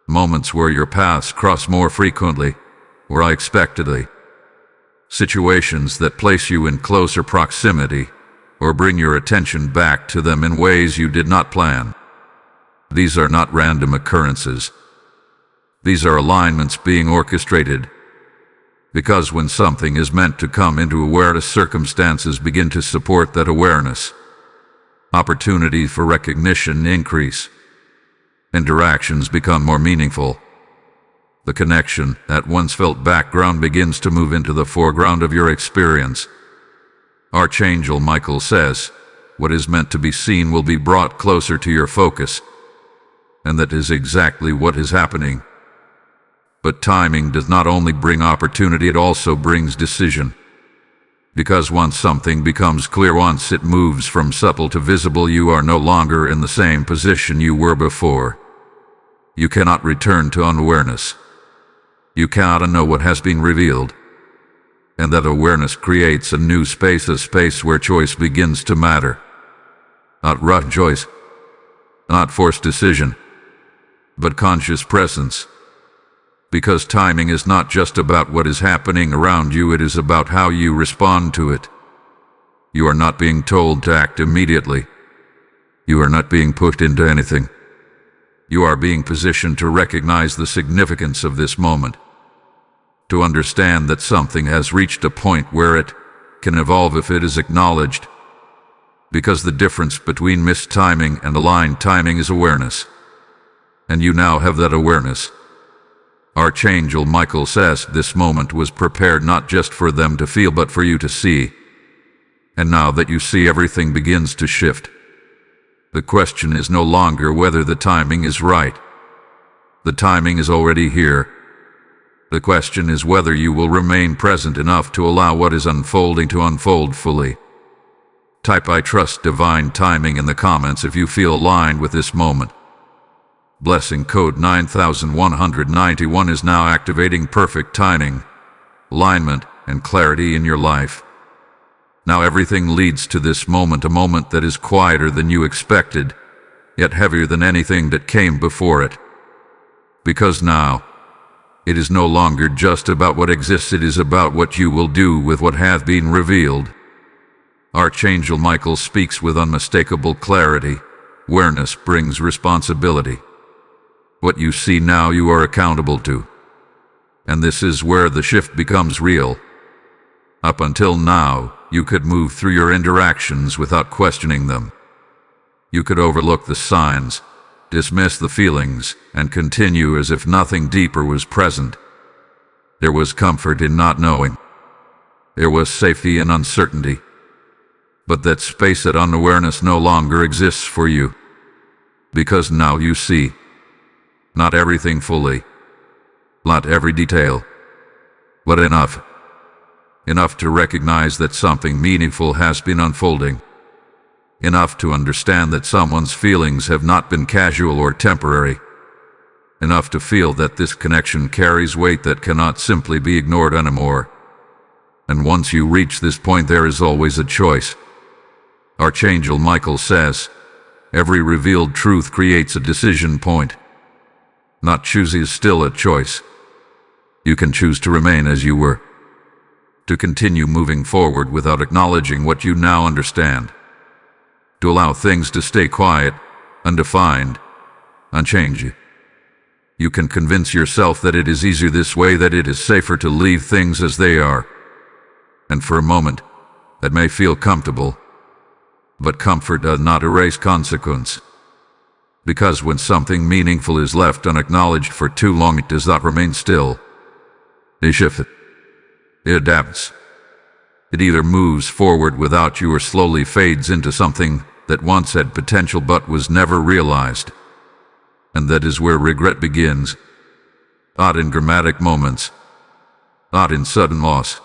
Moments where your paths cross more frequently or unexpectedly. Situations that place you in closer proximity or bring your attention back to them in ways you did not plan. These are not random occurrences. These are alignments being orchestrated. Because when something is meant to come into awareness, circumstances begin to support that awareness. Opportunities for recognition increase. Interactions become more meaningful. The connection that once felt background begins to move into the foreground of your experience. Archangel Michael says, what is meant to be seen will be brought closer to your focus. And that is exactly what is happening. But timing does not only bring opportunity, it also brings decision. Because once something becomes clear, once it moves from subtle to visible, you are no longer in the same position you were before. You cannot return to unawareness. You cannot unknow what has been revealed. And that awareness creates a new space, a space where choice begins to matter. Not rough choice, not forced decision, but conscious presence. Because timing is not just about what is happening around you, it is about how you respond to it. You are not being told to act immediately. You are not being pushed into anything. You are being positioned to recognize the significance of this moment. To understand that something has reached a point where it can evolve if it is acknowledged. Because the difference between missed timing and aligned timing is awareness. And you now have that awareness. Archangel Michael says this moment was prepared not just for them to feel, but for you to see. And now that you see, everything begins to shift. The question is no longer whether the timing is right. The timing is already here. The question is whether you will remain present enough to allow what is unfolding to unfold fully. Type "I trust divine timing" in the comments if you feel aligned with this moment. Blessing code 9191 is now activating perfect timing, alignment, and clarity in your life. Now everything leads to this moment, a moment that is quieter than you expected, yet heavier than anything that came before it. Because now, it is no longer just about what exists, it is about what you will do with what hath been revealed. Archangel Michael speaks with unmistakable clarity. Awareness brings responsibility. What you see now you are accountable to. And this is where the shift becomes real. Up until now, you could move through your interactions without questioning them. You could overlook the signs, dismiss the feelings, and continue as if nothing deeper was present. There was comfort in not knowing. There was safety in uncertainty. But that space, that unawareness, no longer exists for you. Because now you see. Not everything fully. Not every detail. But enough. Enough to recognize that something meaningful has been unfolding. Enough to understand that someone's feelings have not been casual or temporary. Enough to feel that this connection carries weight that cannot simply be ignored anymore. And once you reach this point, there is always a choice. Archangel Michael says, every revealed truth creates a decision point. Not choosing is still a choice. You can choose to remain as you were. To continue moving forward without acknowledging what you now understand. To allow things to stay quiet, undefined, unchanged. You can convince yourself that it is easier this way, that it is safer to leave things as they are. And for a moment, that may feel comfortable. But comfort does not erase consequence. Because when something meaningful is left unacknowledged for too long, it does not remain still. It shifts. It adapts. It either moves forward without you or slowly fades into something that once had potential but was never realized. And that is where regret begins. Not in dramatic moments. Not in sudden loss.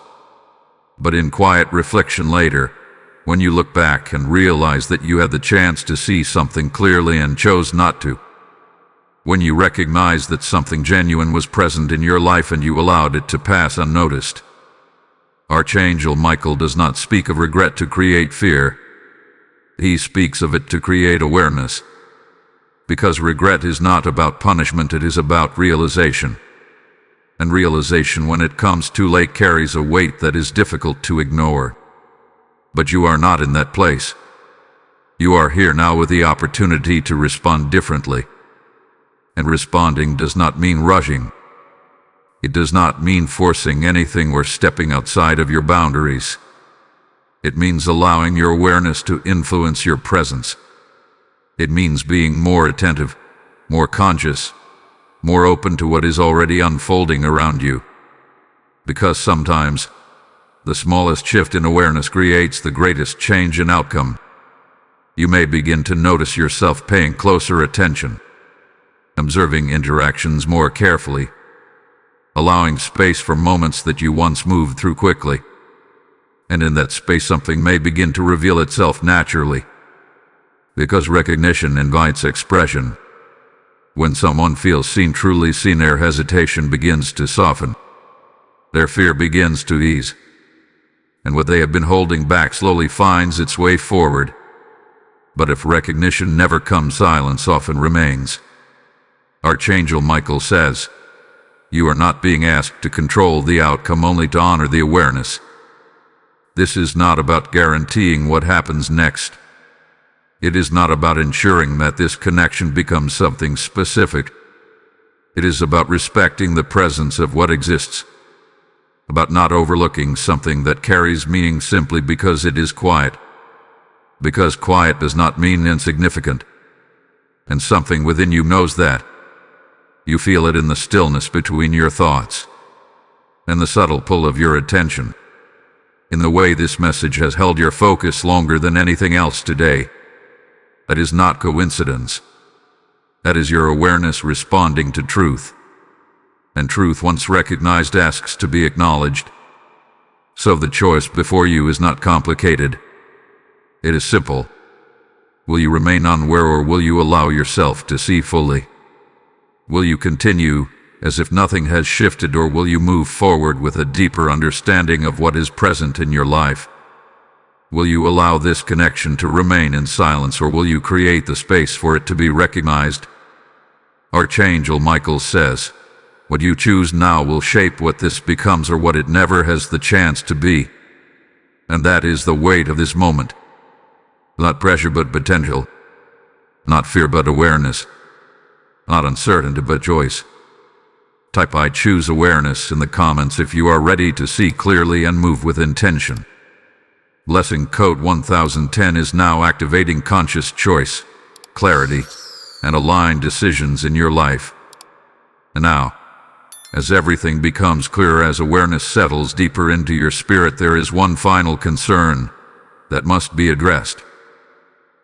But in quiet reflection later, when you look back and realize that you had the chance to see something clearly and chose not to. When you recognize that something genuine was present in your life and you allowed it to pass unnoticed. Archangel Michael does not speak of regret to create fear. He speaks of it to create awareness. Because regret is not about punishment, it is about realization. And realization, when it comes too late, carries a weight that is difficult to ignore. But you are not in that place. You are here now with the opportunity to respond differently. And responding does not mean rushing. It does not mean forcing anything or stepping outside of your boundaries. It means allowing your awareness to influence your presence. It means being more attentive, more conscious, more open to what is already unfolding around you. Because sometimes, the smallest shift in awareness creates the greatest change in outcome. You may begin to notice yourself paying closer attention, observing interactions more carefully, allowing space for moments that you once moved through quickly. And in that space, something may begin to reveal itself naturally. Because recognition invites expression. When someone feels seen, truly seen, their hesitation begins to soften. Their fear begins to ease. And what they have been holding back slowly finds its way forward. But if recognition never comes, silence often remains. Archangel Michael says, you are not being asked to control the outcome, only to honor the awareness. This is not about guaranteeing what happens next. It is not about ensuring that this connection becomes something specific. It is about respecting the presence of what exists. About not overlooking something that carries meaning simply because it is quiet. Because quiet does not mean insignificant. And something within you knows that. You feel it in the stillness between your thoughts. And the subtle pull of your attention. In the way this message has held your focus longer than anything else today. That is not coincidence. That is your awareness responding to truth. And truth, once recognized, asks to be acknowledged. So the choice before you is not complicated. It is simple. Will you remain unaware, or will you allow yourself to see fully? Will you continue as if nothing has shifted, or will you move forward with a deeper understanding of what is present in your life? Will you allow this connection to remain in silence, or will you create the space for it to be recognized? Archangel Michael says, what you choose now will shape what this becomes or what it never has the chance to be. And that is the weight of this moment. Not pressure but potential. Not fear but awareness. Not uncertainty but choice. Type I choose awareness in the comments if you are ready to see clearly and move with intention. Blessing code 1010 is now activating conscious choice, clarity, and aligned decisions in your life. And now, as everything becomes clearer, as awareness settles deeper into your spirit, there is one final concern that must be addressed.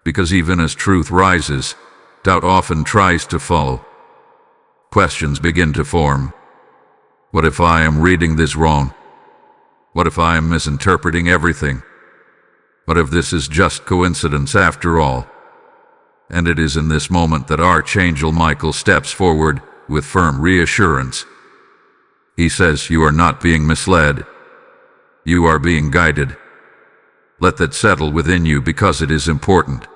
Because even as truth rises, doubt often tries to follow. Questions begin to form. What if I am reading this wrong? What if I am misinterpreting everything? What if this is just coincidence after all? And it is in this moment that Archangel Michael steps forward with firm reassurance. He says, you are not being misled. You are being guided. Let that settle within you, because it is important.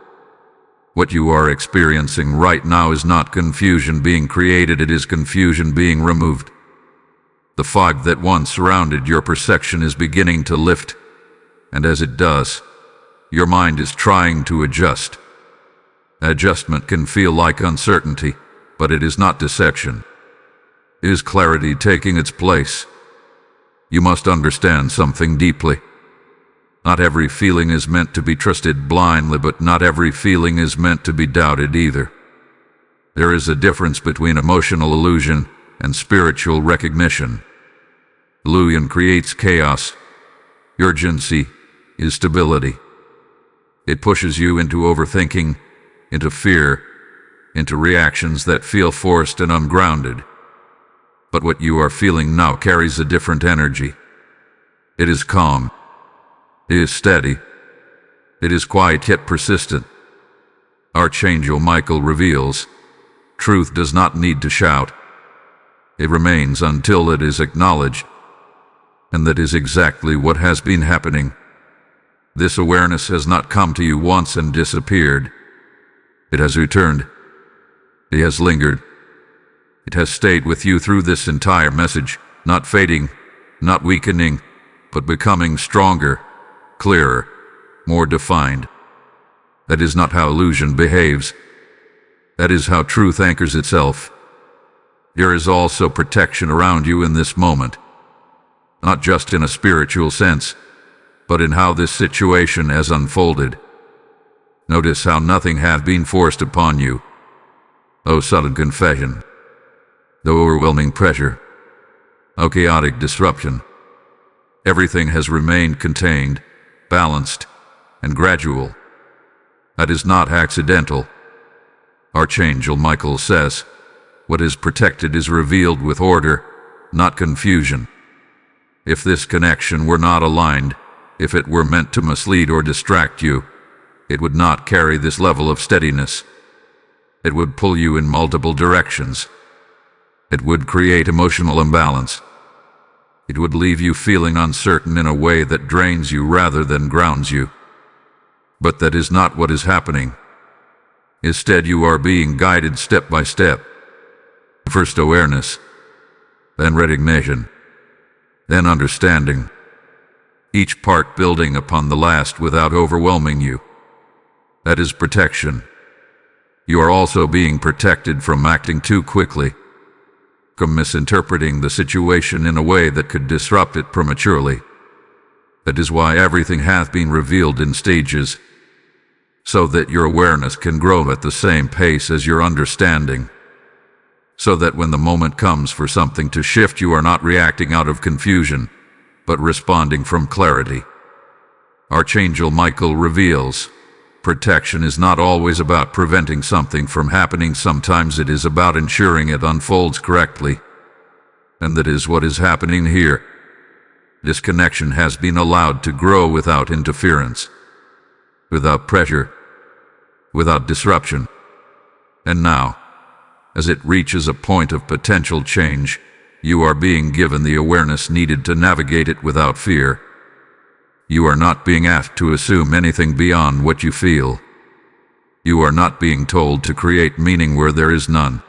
What you are experiencing right now is not confusion being created, it is confusion being removed. The fog that once surrounded your perception is beginning to lift, and as it does, your mind is trying to adjust. Adjustment can feel like uncertainty, but it is not deception. It is clarity taking its place. You must understand something deeply. Not every feeling is meant to be trusted blindly, but not every feeling is meant to be doubted either. There is a difference between emotional illusion and spiritual recognition. Illusion creates chaos. Urgency is stability. It pushes you into overthinking, into fear, into reactions that feel forced and ungrounded. But what you are feeling now carries a different energy. It is calm. It is steady. It is quiet yet persistent. Archangel Michael reveals, truth does not need to shout. It remains until it is acknowledged. And that is exactly what has been happening. This awareness has not come to you once and disappeared. It has returned. It has lingered. It has stayed with you through this entire message, not fading, not weakening, but becoming stronger, clearer, more defined. That is not how illusion behaves. That is how truth anchors itself. There is also protection around you in this moment, not just in a spiritual sense, but in how this situation has unfolded. Notice how nothing has been forced upon you. Oh, sudden confession. The overwhelming pressure. Oh, chaotic disruption. Everything has remained contained, balanced, and gradual. That is not accidental. Archangel Michael says, what is protected is revealed with order, not confusion. If this connection were not aligned, if it were meant to mislead or distract you, it would not carry this level of steadiness. It would pull you in multiple directions. It would create emotional imbalance. It would leave you feeling uncertain in a way that drains you rather than grounds you. But that is not what is happening. Instead, you are being guided step by step. First awareness, then recognition, then understanding. Each part building upon the last without overwhelming you. That is protection. You are also being protected from acting too quickly, from misinterpreting the situation in a way that could disrupt it prematurely. That is why everything hath been revealed in stages, so that your awareness can grow at the same pace as your understanding, so that when the moment comes for something to shift, you are not reacting out of confusion, but responding from clarity. Archangel Michael reveals, protection is not always about preventing something from happening. Sometimes it is about ensuring it unfolds correctly. And that is what is happening here. This connection has been allowed to grow without interference, without pressure, without disruption. And now, as it reaches a point of potential change, you are being given the awareness needed to navigate it without fear. You are not being asked to assume anything beyond what you feel. You are not being told to create meaning where there is none.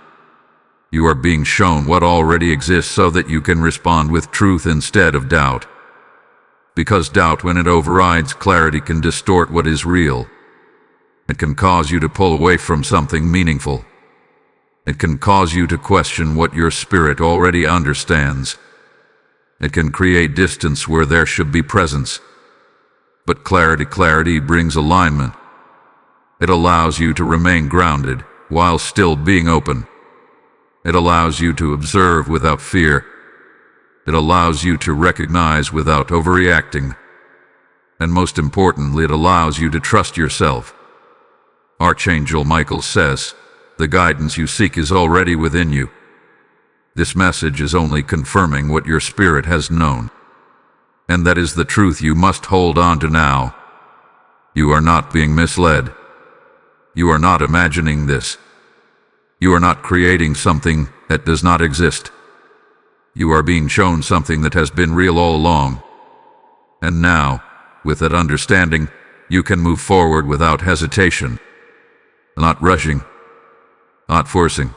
You are being shown what already exists so that you can respond with truth instead of doubt. Because doubt, when it overrides clarity, can distort what is real. It can cause you to pull away from something meaningful. It can cause you to question what your spirit already understands. It can create distance where there should be presence. But clarity brings alignment. It allows you to remain grounded while still being open. It allows you to observe without fear. It allows you to recognize without overreacting. And most importantly, it allows you to trust yourself. Archangel Michael says, the guidance you seek is already within you. This message is only confirming what your spirit has known. And that is the truth you must hold on to now. You are not being misled. You are not imagining this. You are not creating something that does not exist. You are being shown something that has been real all along. And now, with that understanding, you can move forward without hesitation. Not rushing, not forcing,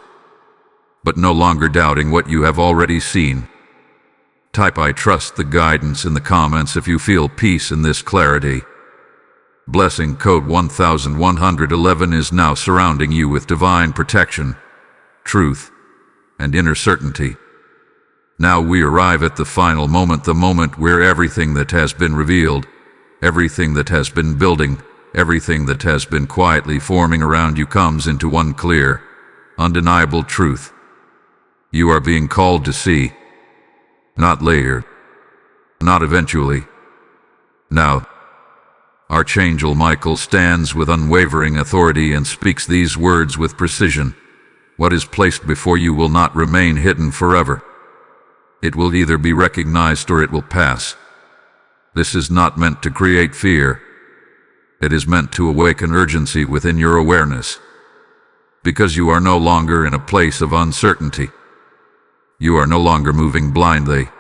but no longer doubting what you have already seen. Type "I trust" the guidance in the comments if you feel peace in this clarity. Blessing code 1111 is now surrounding you with divine protection, truth, and inner certainty. Now we arrive at the final moment, the moment where everything that has been revealed, everything that has been building, everything that has been quietly forming around you comes into one clear, undeniable truth. You are being called to see, not later, not eventually, now. Archangel Michael stands with unwavering authority and speaks these words with precision. What is placed before you will not remain hidden forever. It will either be recognized or it will pass. This is not meant to create fear. It is meant to awaken urgency within your awareness. Because you are no longer in a place of uncertainty. You are no longer moving blindly.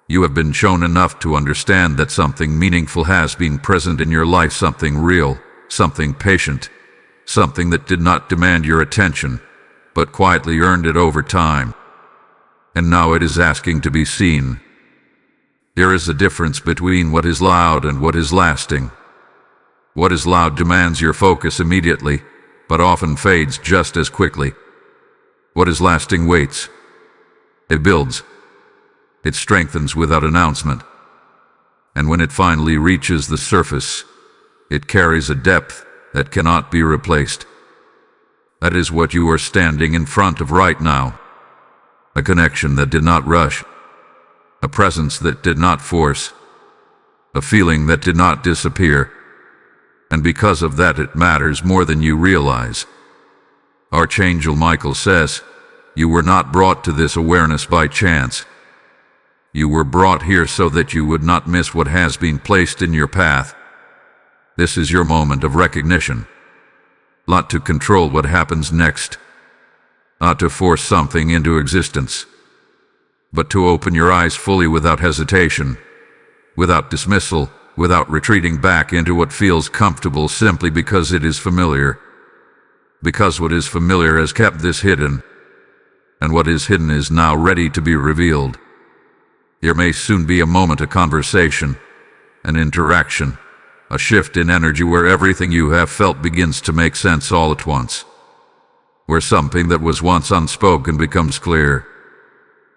You have been shown enough to understand that something meaningful has been present in your life, something real, something patient, something that did not demand your attention, but quietly earned it over time. And now it is asking to be seen. There is a difference between what is loud and what is lasting. What is loud demands your focus immediately, but often fades just as quickly. What is lasting waits. It builds. It strengthens without announcement. And when it finally reaches the surface, it carries a depth that cannot be replaced. That is what you are standing in front of right now. A connection that did not rush. A presence that did not force. A feeling that did not disappear. And because of that, it matters more than you realize. Archangel Michael says, you were not brought to this awareness by chance. You were brought here so that you would not miss what has been placed in your path. This is your moment of recognition. Not to control what happens next. Not to force something into existence. But to open your eyes fully without hesitation. Without dismissal. Without retreating back into what feels comfortable simply because it is familiar. Because what is familiar has kept this hidden. And what is hidden is now ready to be revealed. There may soon be a moment, a conversation, an interaction, a shift in energy where everything you have felt begins to make sense all at once. Where something that was once unspoken becomes clear.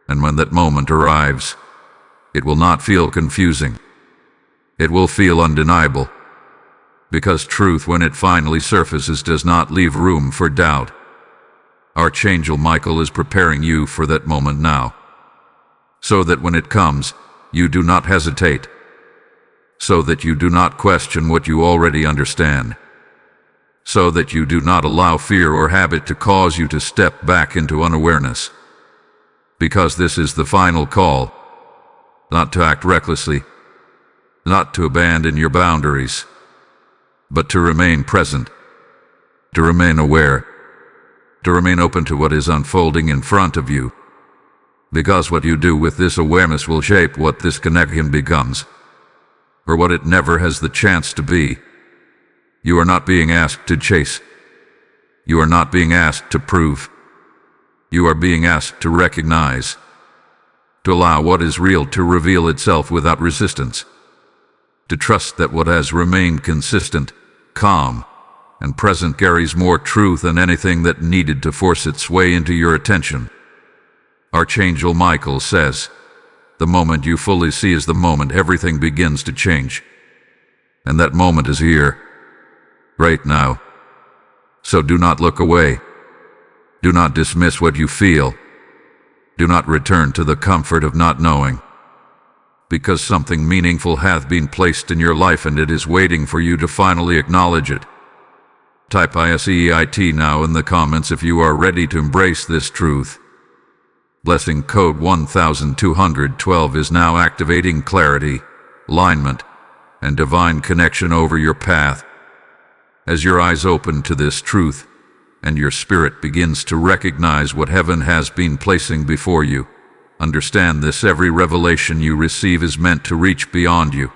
And when that moment arrives, it will not feel confusing. It will feel undeniable. Because truth, when it finally surfaces, does not leave room for doubt. Archangel Michael is preparing you for that moment now. So that when it comes, you do not hesitate. So that you do not question what you already understand. So that you do not allow fear or habit to cause you to step back into unawareness. Because this is the final call. Not to act recklessly. Not to abandon your boundaries. But to remain present. To remain aware. To remain open to what is unfolding in front of you. Because what you do with this awareness will shape what this connection becomes, or what it never has the chance to be. You are not being asked to chase. You are not being asked to prove. You are being asked to recognize, to allow what is real to reveal itself without resistance, to trust that what has remained consistent, calm, and present carries more truth than anything that needed to force its way into your attention. Archangel Michael says, the moment you fully see is the moment everything begins to change. And that moment is here, right now. So do not look away. Do not dismiss what you feel. Do not return to the comfort of not knowing. Because something meaningful hath been placed in your life and it is waiting for you to finally acknowledge it. Type ISEIT now in the comments if you are ready to embrace this truth. Blessing code 1212 is now activating clarity, alignment, and divine connection over your path. As your eyes open to this truth, and your spirit begins to recognize what heaven has been placing before you, understand this: every revelation you receive is meant to reach beyond you.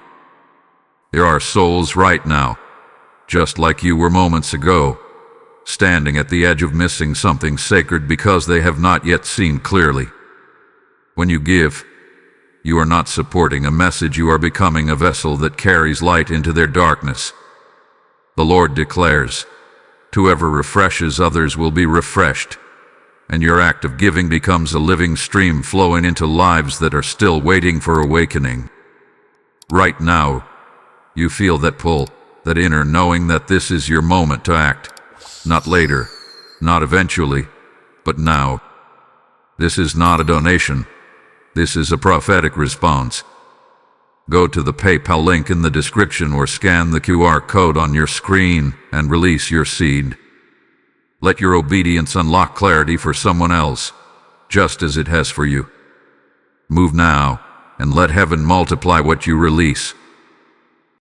There are souls right now, just like you were moments ago, standing at the edge of missing something sacred because they have not yet seen clearly. When you give, you are not supporting a message, you are becoming a vessel that carries light into their darkness. The Lord declares, whoever refreshes others will be refreshed, and your act of giving becomes a living stream flowing into lives that are still waiting for awakening. Right now, you feel that pull, that inner knowing that this is your moment to act. Not later, not eventually, but now. This is not a donation. This is a prophetic response. Go to the PayPal link in the description or scan the QR code on your screen and release your seed. Let your obedience unlock clarity for someone else, just as it has for you. Move now, and let heaven multiply what you release.